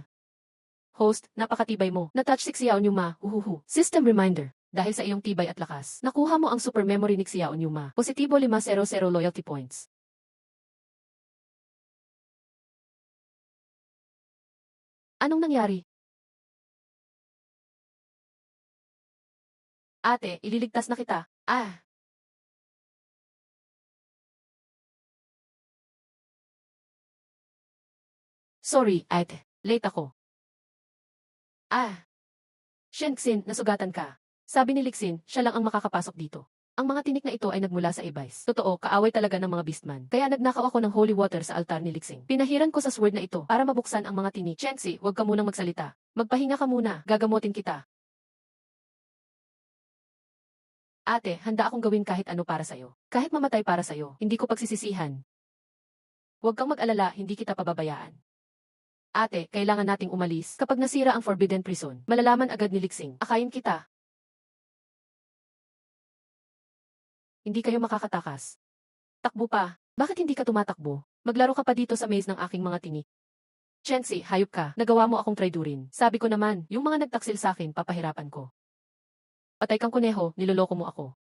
Host, napakatibay mo. Na-touch si Xiao Nyuma, uhuhu. System reminder. Dahil sa iyong tibay at lakas, nakuha mo ang super memory ni Xiao Nyuma. Positibo 500 loyalty points. Anong nangyari? Ate, ililigtas na kita. Sorry, ate. Late ako. Ah, Shenxin, nasugatan ka. Sabi ni Lixin, siya lang ang makakapasok dito. Ang mga tinik na ito ay nagmula sa Ibis. Totoo, kaaway talaga ng mga beastman. Kaya nagnakaw ako ng holy water sa altar ni Lixing. Pinahiran ko sa sword na ito para mabuksan ang mga tinik. Shenxi, huwag ka munang magsalita. Magpahinga ka muna, gagamutin kita. Ate, handa akong gawin kahit ano para sa'yo. Kahit mamatay para sa'yo, hindi ko pagsisisihan. Huwag kang mag-alala, hindi kita pababayaan. Ate, kailangan nating umalis. Kapag nasira ang Forbidden Prison, malalaman agad ni Lixing. Akayin kita. Hindi kayo makakatakas. Takbo pa. Bakit hindi ka tumatakbo? Maglaro ka pa dito sa maze ng aking mga tinik. Chensi, hayop ka. Nagawa mo akong traidurin. Sabi ko naman, yung mga nagtaksil sa akin, papahirapan ko. Patay kang kuneho, niloloko mo ako.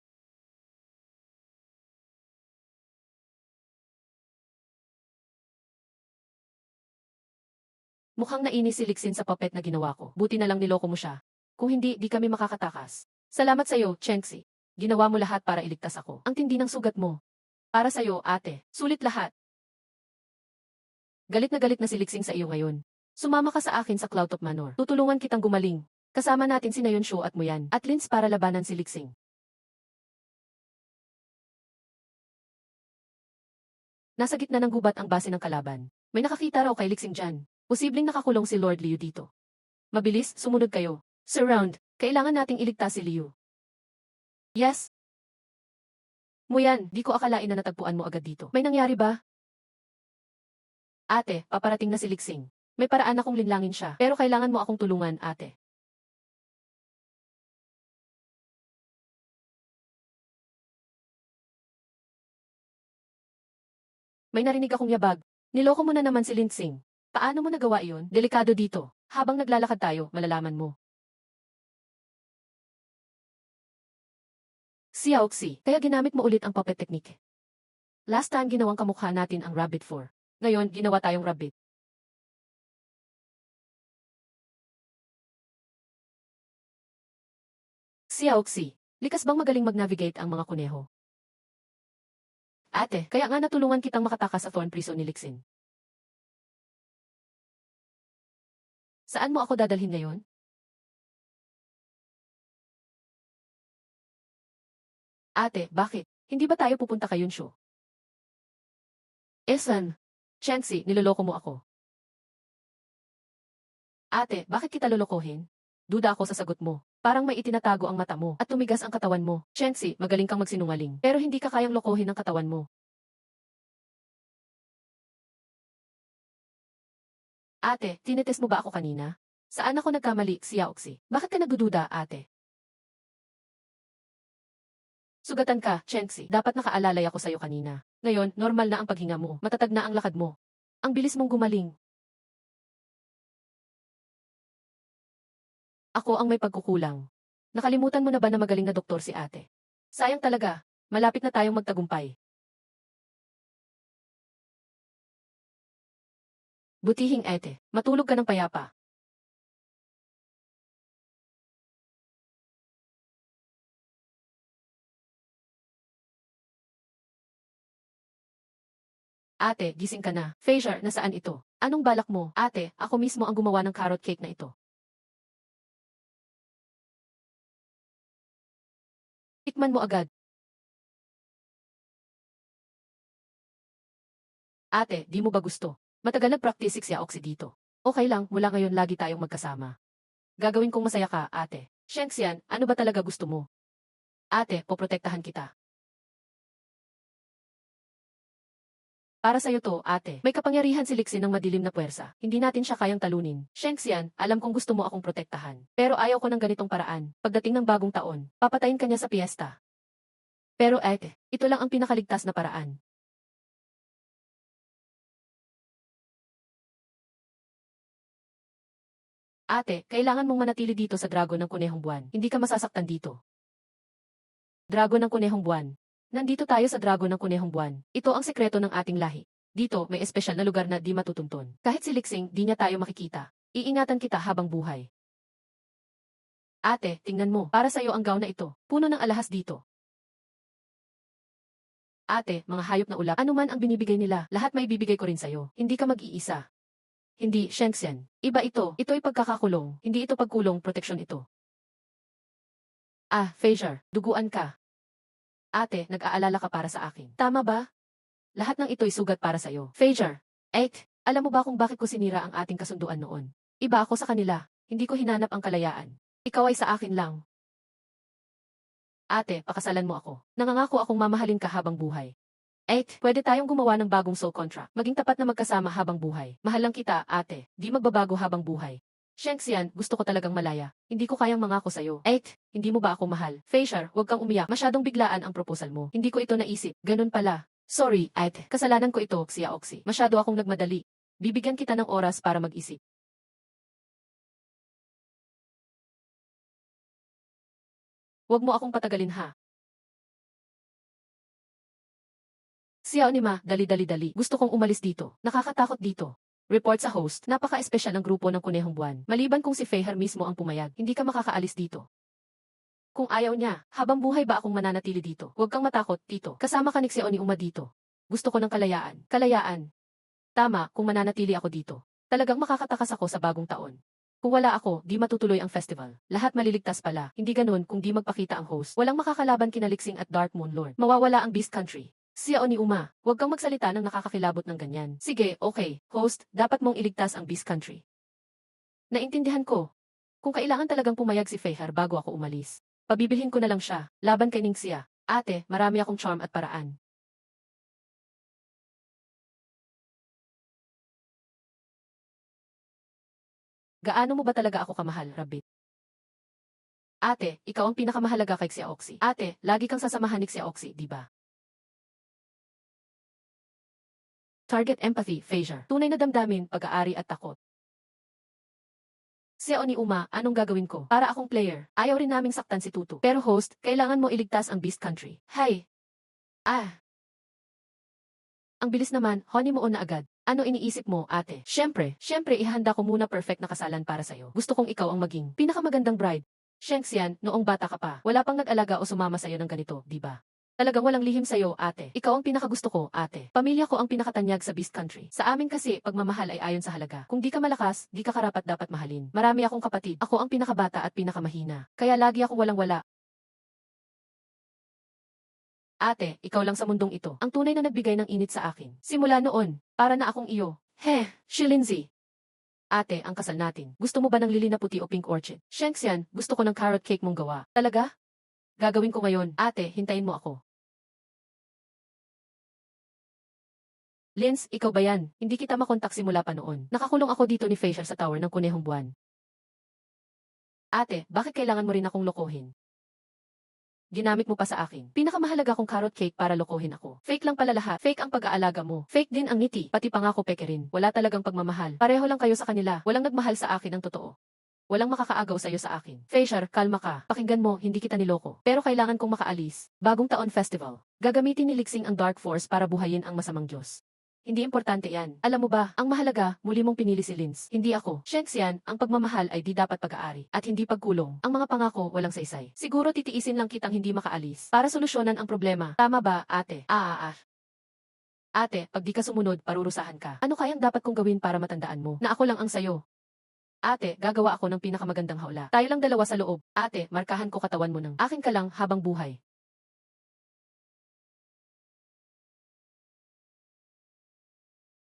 Mukhang nainis si Lixin sa puppet na ginawa ko. Buti na lang niloko mo siya. Kung hindi, di kami makakatakas. Salamat sa'yo, Chenxi. Ginawa mo lahat para iligtas ako. Ang tindi ng sugat mo. Para sa'yo, ate. Sulit lahat. Galit na si Lixing sa iyo ngayon. Sumama ka sa akin sa Cloudtop Manor. Tutulungan kitang gumaling. Kasama natin si Nayon Shu at Muyan at Lins para labanan si Lixing. Nasa gitna ng gubat ang base ng kalaban. May nakakita raw kay Lixing dyan. Posibleng nakakulong si Lord Liu dito. Mabilis, sumunod kayo. Surround, kailangan nating iligtas si Liu. Yes. Muyan, di ko akalain na natagpuan mo agad dito. May nangyari ba? Ate, paparating na si Lixing. May paraan akong linlangin siya, pero kailangan mo akong tulungan, ate. May narinig akong yabag. Niloko mo na naman si Lixing. Paano mo nagawa iyon? Delikado dito. Habang naglalakad tayo, malalaman mo. Xiaoxi, kaya ginamit mo ulit ang puppet technique. Last time ginawang kamukha natin ang rabbit 4. Ngayon, ginawa tayong rabbit. Xiaoxi, likas bang magaling mag-navigate ang mga kuneho? Ate, kaya nga natulungan kitang makatakas sa Thorn Prison ni Lixin. Saan mo ako dadalhin ngayon? Ate, bakit? Hindi ba tayo pupunta kay Yunshu? Esan, Chenxi, niloloko mo ako. Ate, bakit kita lolokohin? Duda ako sa sagot mo. Parang may itinatago ang mata mo at tumigas ang katawan mo. Chenxi, magaling kang magsinungaling. Pero hindi ka kayang lokohin ng katawan mo. Ate, tinetest mo ba ako kanina? Saan ako nagkamali, Xiaoxi? Bakit ka nagdududa, ate? Sugatan ka, Chenxi. Dapat nakaalalay ako sa'yo kanina. Ngayon, normal na ang paghinga mo. Matatag na ang lakad mo. Ang bilis mong gumaling. Ako ang may pagkukulang. Nakalimutan mo na ba na magaling na doktor si ate? Sayang talaga. Malapit na tayong magtagumpay. Butihing ate, matulog ka ng payapa. Ate, gising ka na. Facial, nasaan ito? Anong balak mo? Ate, ako mismo ang gumawa ng carrot cake na ito. Tikman mo agad. Ate, di mo ba gusto? Matagal nag-practice si Xiaoxi dito. Okay lang, mula ngayon lagi tayong magkasama. Gagawin kong masaya ka, ate. Shenxian, ano ba talaga gusto mo? Ate, poprotektahan kita. Para sa'yo to, ate. May kapangyarihan si Lixin ng madilim na puwersa. Hindi natin siya kayang talunin. Shenxian, alam kong gusto mo akong protektahan. Pero ayaw ko ng ganitong paraan. Pagdating ng bagong taon, papatayin ka niya sa piyesta. Pero ate, ito lang ang pinakaligtas na paraan. Ate, kailangan mong manatili dito sa Dragon ng Kunehong Buwan. Hindi ka masasaktan dito. Dragon ng Kunehong Buwan. Nandito tayo sa Dragon ng Kunehong Buwan. Ito ang sekreto ng ating lahi. Dito, may espesyal na lugar na di matutuntun. Kahit si Lixing, di niya tayo makikita. Iingatan kita habang buhay. Ate, tingnan mo. Para sa'yo ang gown na ito. Puno ng alahas dito. Ate, mga hayop na ulap. Ano man ang binibigay nila, lahat may bibigay ko rin sa'yo. Hindi ka mag-iisa. Hindi, Shengxian. Iba ito. Ito ay pagkakakulong. Hindi ito pagkulong, proteksyon ito. Ah, Fazer, duguan ka. Ate, nag-aalala ka para sa akin. Tama ba? Lahat ng ito'y sugat para sa'yo. Fazer. Alam mo ba kung bakit ko sinira ang ating kasunduan noon? Iba ako sa kanila. Hindi ko hinanap ang kalayaan. Ikaw ay sa akin lang. Ate, pakasalan mo ako. Nangangako akong mamahalin ka habang buhay. Pwede tayong gumawa ng bagong soul contract. Maging tapat na magkasama habang buhay. Mahal lang kita, ate. Di magbabago habang buhay. Shengxian, gusto ko talagang malaya. Hindi ko kayang mangako sa'yo. Hindi mo ba ako mahal? Fazer, huwag kang umiyak. Masyadong biglaan ang proposal mo. Hindi ko ito naisip. Ganun pala. Sorry, kasalanan ko ito, Xia Oxy. Masyado akong nagmadali. Bibigyan kita ng oras para mag-isip. Huwag mo akong patagalin ha. Siya ni Ma, dali. Gusto kong umalis dito. Nakakatakot dito. Report sa host, napaka-espesyal ng grupo ng Kunehong Buwan. Maliban kung si Fazer mismo ang pumayag, hindi ka makakaalis dito. Kung ayaw niya, habang buhay ba akong mananatili dito? Huwag kang matakot, Tito. Kasama ka ni Xiao ni Uma dito. Gusto ko ng kalayaan. Kalayaan. Tama, kung mananatili ako dito. Talagang makakatakas ako sa bagong taon. Kung wala ako, di matutuloy ang festival. Lahat maliligtas pala. Hindi ganun kung di magpakita ang host. Walang makakalaban kina Lixing at Dark Moon Lord. Mawawala ang Beast Country. Siya o ni Uma, huwag kang magsalita ng nakakakilabot ng ganyan. Sige, okay. Host, dapat mong iligtas ang Beast Country. Naintindihan ko. Kung kailangan talagang pumayag si Fazer bago ako umalis, pabibilhin ko na lang siya, laban kay Ningxia. Ate, marami akong charm at paraan. Gaano mo ba talaga ako kamahal, Rabbit? Ate, ikaw ang pinakamahalaga kay Xia Oxy. Ate, lagi kang sasamahan ni Xia Oxy, di ba? Target empathy, Fazer. Tunay na damdamin, pag-aari at takot. Siya o ni Uma, anong gagawin ko? Para akong player, ayaw rin naming saktan si Tutu. Pero host, kailangan mo iligtas ang Beast Country. Hay! Ang bilis naman, honeymoon na agad. Ano iniisip mo, ate? Siyempre, ihanda ko muna perfect na kasalan para sa'yo. Gusto kong ikaw ang maging pinakamagandang bride. Shengxian, noong bata ka pa, wala pang nag-alaga o sumama sa'yo ng ganito, di ba? Talagang walang lihim sa'yo, ate. Ikaw ang pinakagusto ko, ate. Pamilya ko ang pinakatanyag sa Beast Country. Sa amin kasi, pagmamahal ay ayon sa halaga. Kung di ka malakas, di ka karapat dapat mahalin. Marami akong kapatid. Ako ang pinakabata at pinakamahina. Kaya lagi akong walang-wala. Ate, ikaw lang sa mundong ito. Ang tunay na nagbigay ng init sa akin. Simula noon, para na akong iyo. Shilinzi. Ate, ang kasal natin. Gusto mo ba ng lili na puti o pink orchid? Shengxian, gusto ko ng carrot cake mong gawa. Talaga? Gagawin ko ngayon. Ate, hintayin mo ako. Linz, ikaw ba yan? Hindi kita makontak simula pa noon. Nakakulong ako dito ni Fazer sa tower ng Kunehong Buwan. Ate, bakit kailangan mo rin akong lokohin? Ginamit mo pa sa akin. Pinakamahalaga kong carrot cake para lokohin ako. Fake lang pala lahat. Fake ang pag-aalaga mo. Fake din ang ngiti. Pati pangako peke rin. Wala talagang pagmamahal. Pareho lang kayo sa kanila. Walang nagmahal sa akin ang totoo. Walang makakaagaw sa'yo sa akin. Fazer, kalma ka. Pakinggan mo, hindi kita niloko. Pero kailangan kong makaalis. Bagong taon festival. Gagamitin ni Lixing ang Dark Force para buhayin ang masamang Diyos. Hindi importante yan. Alam mo ba, ang mahalaga, muli mong pinili si Linz. Hindi ako. Shengxian, ang pagmamahal ay di dapat pag-aari. At hindi pagkulong. Ang mga pangako, walang saysay. Siguro titiisin lang kitang hindi makaalis. Para solusyonan ang problema. Tama ba, ate? Ate, pag di ka sumunod, parurusahan ka. Ano kayang dapat kong gawin para matandaan mo? Na ako lang ang sayo. Ate, gagawa ako ng pinakamagandang hawla. Tayo lang dalawa sa loob. Ate, markahan ko katawan mo ng akin ka lang habang buhay.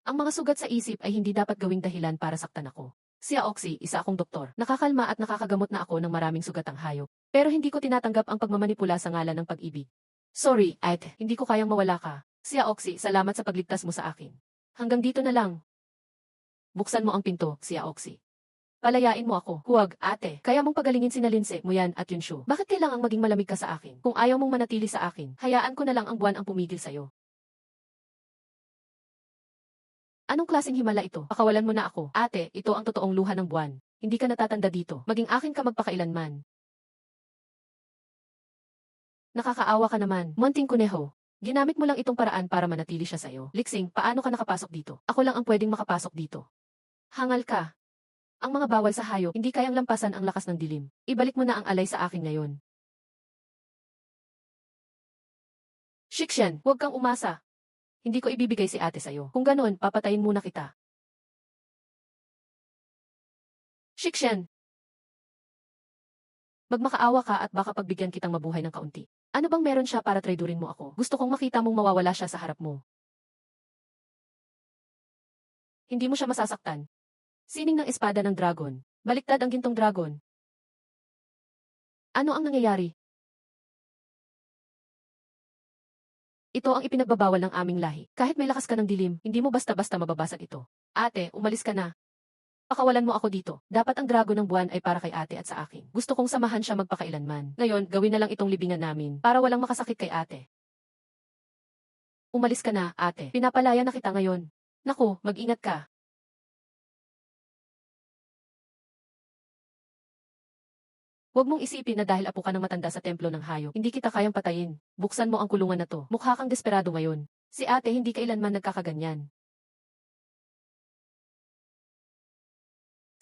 Ang mga sugat sa isip ay hindi dapat gawing dahilan para saktan ako. Siya Oxy, isa akong doktor. Nakakalma at nakakagamot na ako ng maraming sugatang hayop. Pero hindi ko tinatanggap ang pagmamanipula sa ngalan ng pag-ibig. Sorry, ate, hindi ko kayang mawala ka. Siya Oxy, salamat sa pagligtas mo sa akin. Hanggang dito na lang. Buksan mo ang pinto, Siya Oxy. Palayain mo ako. Huwag, ate. Kaya mong pagalingin sina Linse, Muyan at Yunshu. Bakit kailangang maging malamig ka sa akin? Kung ayaw mong manatili sa akin, hayaan ko na lang ang buwan ang pumigil sa'yo. Anong klaseng himala ito? Pakawalan mo na ako. Ate, ito ang totoong luha ng buwan. Hindi ka natatanda dito. Maging akin ka magpakailanman. Nakakaawa ka naman. Monting kuneho. Ginamit mo lang itong paraan para manatili siya sa'yo. Lixing, paano ka nakapasok dito? Ako lang ang pwedeng makapasok dito. Hangal ka. Ang mga bawal sa hayop, hindi kayang lampasan ang lakas ng dilim. Ibalik mo na ang alay sa akin ngayon. Shikshan, huwag kang umasa. Hindi ko ibibigay si ate sa'yo. Kung ganoon, papatayin muna kita. Shikshen, magmakaawa ka at baka pagbigyan kitang mabuhay ng kaunti. Ano bang meron siya para traidurin mo ako? Gusto kong makita mong mawawala siya sa harap mo. Hindi mo siya masasaktan. Sining ng espada ng dragon. Baliktad ang gintong dragon. Ano ang nangyayari? Ito ang ipinagbabawal ng aming lahi. Kahit may lakas ka ng dilim, hindi mo basta-basta mababasag ito. Ate, umalis ka na. Pakawalan mo ako dito. Dapat ang dragon ng buwan ay para kay ate at sa akin. Gusto kong samahan siya magpakailanman. Ngayon, gawin na lang itong libingan namin para walang makasakit kay ate. Umalis ka na, ate. Pinapalaya na kita ngayon. Naku, mag-ingat ka. Huwag mong isipin na dahil apo ka ng matanda sa templo ng hayop, hindi kita kayang patayin. Buksan mo ang kulungan na to. Mukha kang desperado ngayon. Si ate hindi kailanman nagkakaganyan.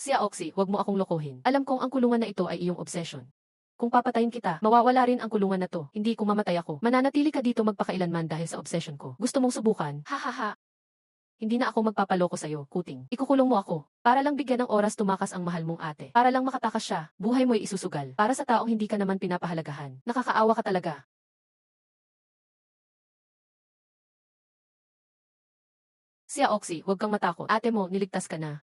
Sia Oxy, huwag mo akong lokohin. Alam kong ang kulungan na ito ay iyong obsession. Kung papatayin kita, mawawala rin ang kulungan na to. Hindi kung mamatay ako. Mananatili ka dito magpakailanman dahil sa obsession ko. Gusto mong subukan? Hahaha. Hindi na ako magpapaloko sa'yo, kuting. Ikukulong mo ako. Para lang bigyan ng oras tumakas ang mahal mong ate. Para lang makatakas siya, buhay mo'y isusugal. Para sa taong hindi ka naman pinapahalagahan. Nakakaawa ka talaga. Sia Oxy, huwag kang matakot. Ate mo, niligtas ka na.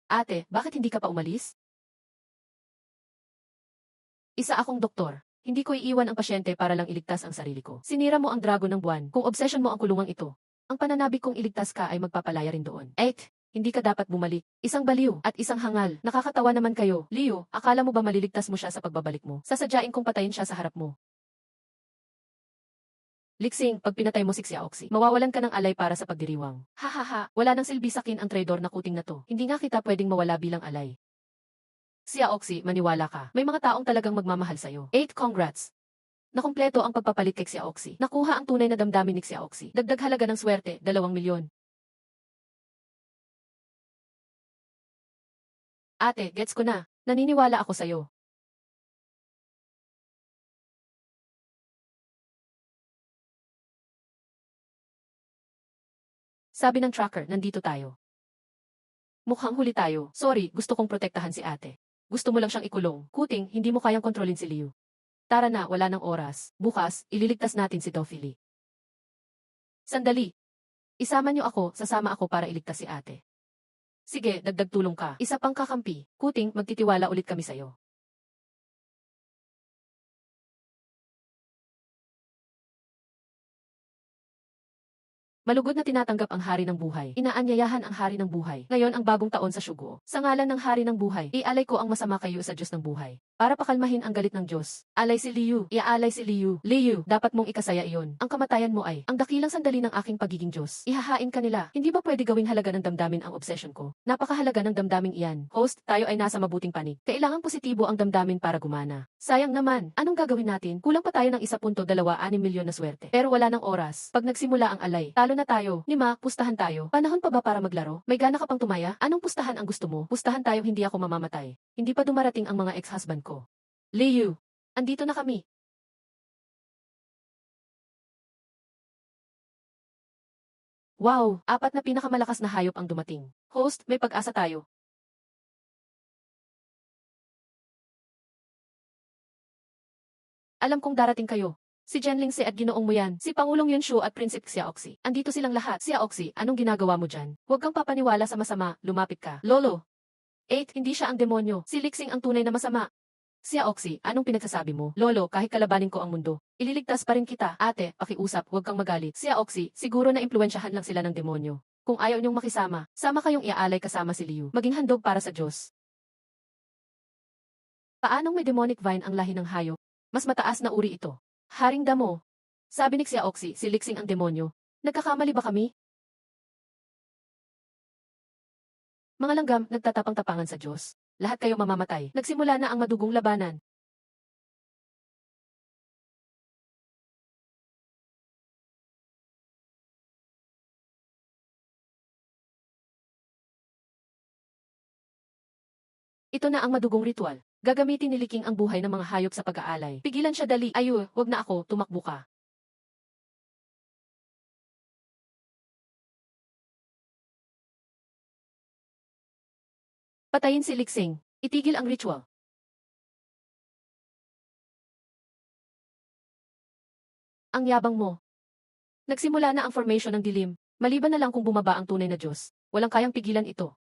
Ate, bakit hindi ka pa umalis? Isa akong doktor. Hindi ko iiwan ang pasyente para lang iligtas ang sarili ko. Sinira mo ang dragon ng buwan kung obsession mo ang kulungang ito. Ang pananabik kong iligtas ka ay magpapalaya rin doon. Hindi ka dapat bumalik. Isang baliw at isang hangal. Nakakatawa naman kayo. Leo, akala mo ba maliligtas mo siya sa pagbabalik mo? Sasadyain kong patayin siya sa harap mo. Lixing, pag pinatay mo si Xiaoxi, mawawalan ka ng alay para sa pagdiriwang. Hahaha, wala nang silbi sakin ang traidor na kuting na to. Hindi nga kita pwedeng mawala bilang alay. Xiaoxi, maniwala ka. May mga taong talagang magmamahal sa'yo. 8 congrats. Nakumpleto ang pagpapalit kay Xiaoxi. Nakuha ang tunay na damdamin ni Xiaoxi. Dagdag halaga ng swerte, 2 milyon. Ate, gets ko na. Naniniwala ako sa'yo. Sabi ng tracker, nandito tayo. Mukhang huli tayo. Sorry, gusto kong protektahan si ate. Gusto mo lang siyang ikulong. Kuting, hindi mo kayang kontrolin si Liu. Tara na, wala ng oras. Bukas, ililigtas natin si Dofili. Sandali. Isama niyo ako, sasama ako para iligtas si ate. Sige, dagdag tulong ka. Isa pang kakampi. Kuting, magtitiwala ulit kami sa'yo. Malugod na tinatanggap ang hari ng buhay. Inaanyayahan ang hari ng buhay. Ngayon ang bagong taon sa Shugo. Sa ngalan ng hari ng buhay, ialay ko ang masama kayo sa Diyos ng buhay. Para pakalmahin ang galit ng Diyos. Alay si Liu. Iaalay si Liu. Liu, dapat mong ikasaya iyon. Ang kamatayan mo ay ang dakilang sandali ng aking pagiging Diyos. Ihahain ka nila. Hindi ba pwede gawing halaga ng damdamin ang obsession ko? Napakahalaga ng damdaming iyan. Host, tayo ay nasa mabuting panig. Kailangang positibo ang damdamin para gumana. Sayang naman. Anong gagawin natin? Kulang pa tayo ng 1.26 milyon na swerte. Pero wala ng oras. Pag nagsimula ang alay, talo na tayo. Nima, pustahan tayo. Panahon pa ba para maglaro? May gana ka pang tumaya? Anong pustahan ang gusto mo? Pustahan tayo, hindi ako mamamatay. Hindi pa dumarating ang mga ex-husband ko. Liu, andito na kami. Wow, 4 na pinakamalakas na hayop ang dumating. Host, may pag-asa tayo. Alam kong darating kayo. Si Jianlingse at Ginoong mo yan, si Pangulong Yunshu at Prinsip Xiaoxi. Andito silang lahat. Xiaoxi, anong ginagawa mo dyan? Huwag kang papaniwala sa masama, lumapit ka. Lolo. 8, hindi siya ang demonyo. Si Lixing ang tunay na masama. Xiaoxi, anong pinagsasabi mo? Lolo, kahit kalabanin ko ang mundo, ililigtas pa rin kita. Ate, pakiusap, huwag kang magalit. Xiaoxi, siguro na impluwensyahan lang sila ng demonyo. Kung ayaw niyong makisama, sama kayong iaalay kasama si Liu. Maging handog para sa Diyos. Paanong may demonic vine ang lahi ng hayop? Mas mataas na uri ito. Haring damo. Sabi ni Xiaoxi, si Lixing ang demonyo. Nagkakamali ba kami? Mga langgam, nagtatapang-tapangan sa Diyos. Lahat kayo mamamatay. Nagsimula na ang madugong labanan. Ito na ang madugong ritual. Gagamitin ni Liking ang buhay ng mga hayop sa pag-aalay. Pigilan siya dali. Ayo, wag na ako, tumakbo ka. Patayin si Lixing. Itigil ang ritual. Ang yabang mo. Nagsimula na ang formation ng dilim. Maliban na lang kung bumaba ang tunay na Diyos. Walang kayang pigilan ito.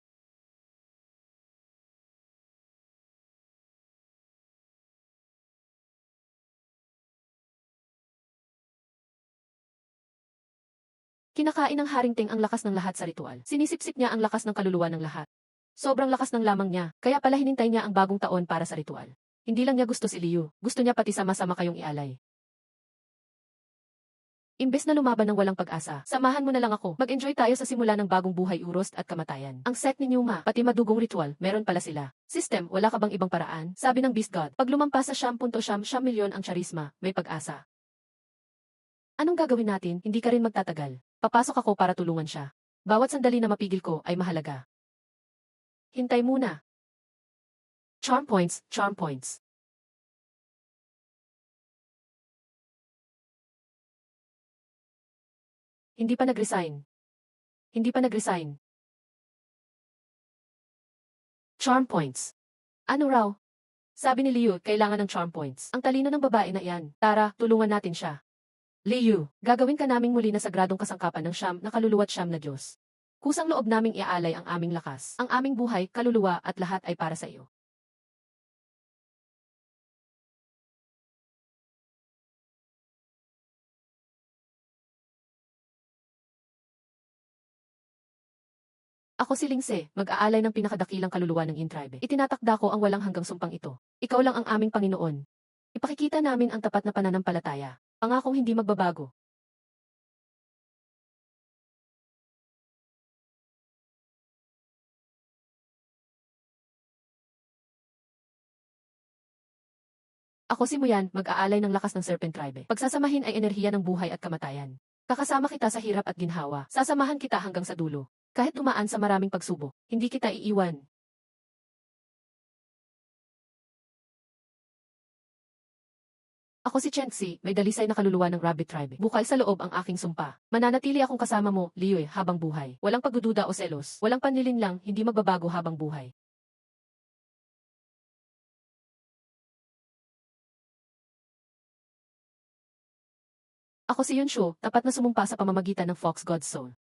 Kinakain ng Haring Ting ang lakas ng lahat sa ritual. Sinisipsip niya ang lakas ng kaluluwa ng lahat. Sobrang lakas ng lamang niya, kaya pala hinintay niya ang bagong taon para sa ritual. Hindi lang niya gusto si Liu, gusto niya pati sama-sama kayong ialay. Imbes na lumaban ng walang pag-asa, samahan mo na lang ako. Mag-enjoy tayo sa simula ng bagong buhay, uros at kamatayan. Ang sect ni Numa, pati madugong ritual, meron pala sila. System, wala ka bang ibang paraan? Sabi ng Beast God, pag lumampas sa 10.7 milyon ang charisma, may pag-asa. Anong gagawin natin? Hindi ka rin magtatagal. Papasok ako para tulungan siya. Bawat sandali na mapigil ko ay mahalaga. Hintay muna. Charm points, charm points. Hindi pa nag-resign. Hindi pa nag-resign. Charm points. Ano raw? Sabi ni Liu, kailangan ng charm points. Ang talino ng babae na iyan. Tara, tulungan natin siya. Liu, gagawin ka naming muli na sagradong kasangkapan ng siyam na kaluluwa at siyam na Diyos. Kusang loob naming iaalay ang aming lakas, ang aming buhay, kaluluwa at lahat ay para sa iyo. Ako si Lingse, mag-aalay ng pinakadakilang kaluluwa ng Intribe. Itinatakda ko ang walang hanggang sumpang ito. Ikaw lang ang aming Panginoon. Ipakikita namin ang tapat na pananampalataya. Pangakong hindi magbabago. Ako si Muyan, mag-aalay ng lakas ng Serpent Tribe. Pagsasamahin ay enerhiya ng buhay at kamatayan. Kakasama kita sa hirap at ginhawa. Sasamahan kita hanggang sa dulo. Kahit dumaan sa maraming pagsubok, hindi kita iiwan. Ako si Chenxi, may dalisay na kaluluwa ng Rabbit Tribe. Bukal sa loob ang aking sumpa. Mananatili akong kasama mo, Liu, habang buhay. Walang pagdududa o selos. Walang panlilinlang, hindi magbabago habang buhay. Ako si Yunshu, tapat na sumumpa sa pamamagitan ng Fox God's Soul.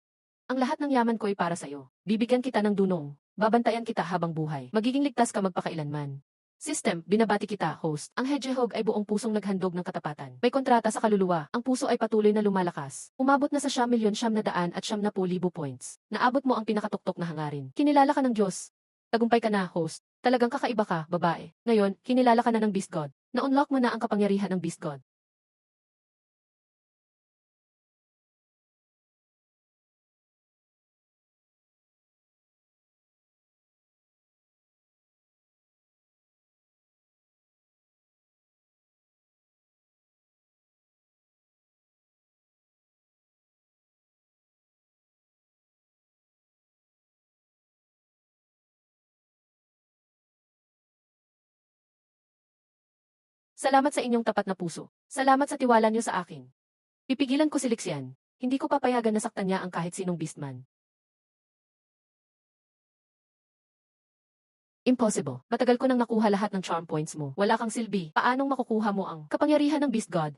Ang lahat ng yaman ko ay para sa'yo. Bibigyan kita ng dunong. Babantayan kita habang buhay. Magiging ligtas ka magpakailanman. System, binabati kita, host. Ang Hedgehog ay buong pusong naghandog ng katapatan. May kontrata sa kaluluwa. Ang puso ay patuloy na lumalakas. Umabot na sa 7,900,000 points. Naabot mo ang pinakatuktok na hangarin. Kinilala ka ng Diyos. Tagumpay ka na, host. Talagang kakaiba ka, babae. Ngayon, kinilala ka na ng Beast God. Na-unlock mo na ang kapangyarihan ng Beast God. Salamat sa inyong tapat na puso. Salamat sa tiwala niyo sa akin. Pipigilan ko si Lixian. Hindi ko papayagan na saktan niya ang kahit sinong beastman. Impossible. Matagal ko nang nakuha lahat ng charm points mo. Wala kang silbi. Paanong makukuha mo ang kapangyarihan ng Beast God?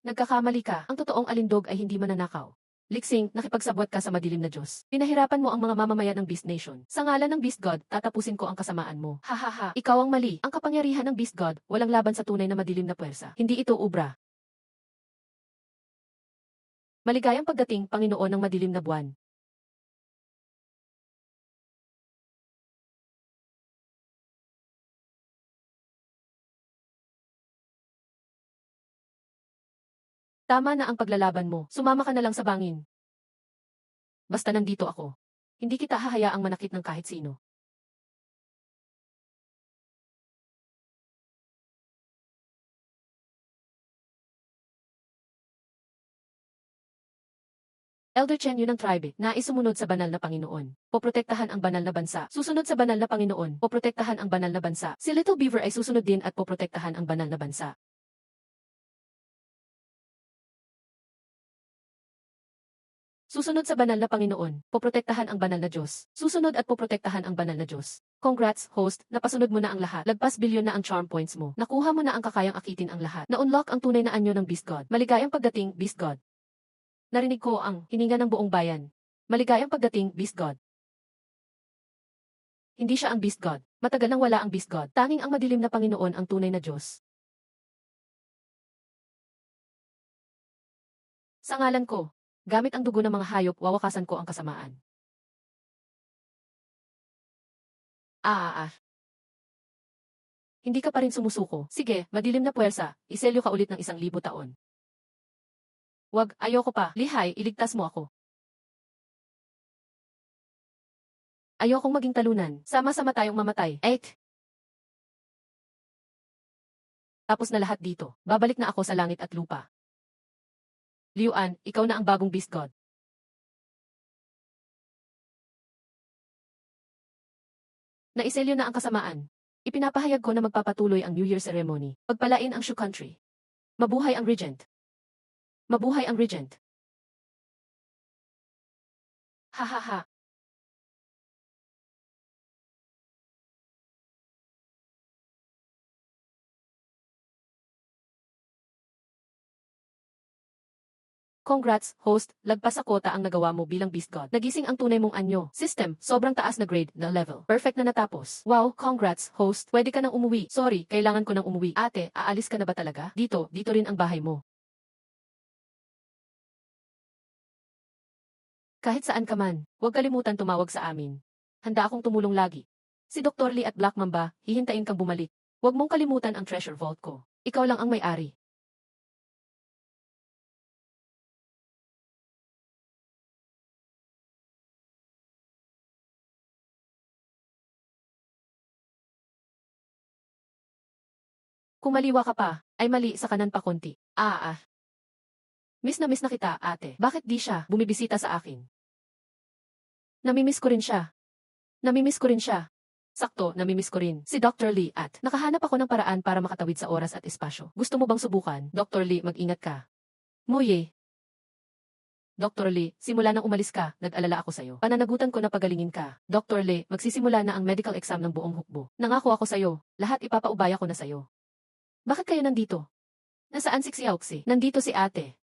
Nagkakamali ka. Ang totoong alindog ay hindi mananakaw. Lixing, nakipagsabwat ka sa madilim na Diyos. Pinahirapan mo ang mga mamamayan ng Beast Nation. Sa ngalan ng Beast God, tatapusin ko ang kasamaan mo. Hahaha, ikaw ang mali. Ang kapangyarihan ng Beast God, walang laban sa tunay na madilim na puwersa. Hindi ito ubra. Maligayang pagdating, Panginoon ng madilim na buwan. Tama na ang paglalaban mo. Sumama ka na lang sa bangin. Basta nandito ako. Hindi kita hahayaang manakit ng kahit sino. Elder Chen yun ang tribe, nais sumunod sa banal na Panginoon. Poprotektahan ang banal na bansa. Susunod sa banal na Panginoon. Poprotektahan ang banal na bansa. Si Little Beaver ay susunod din at poprotektahan ang banal na bansa. Susunod sa banal na Panginoon, poprotektahan ang banal na Diyos. Susunod at poprotektahan ang banal na Diyos. Congrats, host, napasunod mo na ang lahat. Lagpas bilyon na ang charm points mo. Nakuha mo na ang kakayang akitin ang lahat. Na-unlock ang tunay na anyo ng Beast God. Maligayang pagdating, Beast God. Narinig ko ang hininga ng buong bayan. Maligayang pagdating, Beast God. Hindi siya ang Beast God. Matagal nang wala ang Beast God. Tanging ang madilim na Panginoon ang tunay na Diyos. Sa ngalan ko, gamit ang dugo ng mga hayop, wawakasan ko ang kasamaan. Hindi ka pa rin sumusuko. Sige, madilim na puwersa, iselyo ka ulit ng 1,000 taon. Wag, ayoko pa. Lihay, iligtas mo ako. Ayokong maging talunan. Sama-sama tayong mamatay. Tapos na lahat dito. Babalik na ako sa langit at lupa. Liu An, ikaw na ang bagong Beast God. Naiselyo na ang kasamaan. Ipinapahayag ko na magpapatuloy ang New Year ceremony. Pagpalain ang Shu country. Mabuhay ang Regent. Mabuhay ang Regent. Ha. Congrats, host, lagpas sa kota ang nagawa mo bilang Beast God. Nagising ang tunay mong anyo. System, sobrang taas na grade, na level. Perfect na natapos. Wow, congrats, host. Pwede ka nang umuwi. Sorry, kailangan ko nang umuwi. Ate, aalis ka na ba talaga? Dito rin ang bahay mo. Kahit saan ka man, huwag kalimutan tumawag sa amin. Handa akong tumulong lagi. Si Dr. Lee at Black Mamba, hihintayin kang bumalik. Huwag mong kalimutan ang treasure vault ko. Ikaw lang ang may-ari. Kung maliwa ka pa, ay mali sa kanan pa konti. Miss na kita, ate. Bakit di siya bumibisita sa akin? Namimiss ko rin siya. Sakto, namimiss ko rin si Dr. Lee at nakahanap ako ng paraan para makatawid sa oras at espasyo. Gusto mo bang subukan? Dr. Lee, mag-ingat ka. Moye. Dr. Lee, simula nang umalis ka, nag-alala ako sa'yo. Pananagutan ko na pagalingin ka. Dr. Lee, magsisimula na ang medical exam ng buong hukbo. Nangako ako sa'yo, lahat ipapaubaya ko na sa'yo. Bakit kayo nandito? Nasaan si Xiaoxi? Nandito si ate.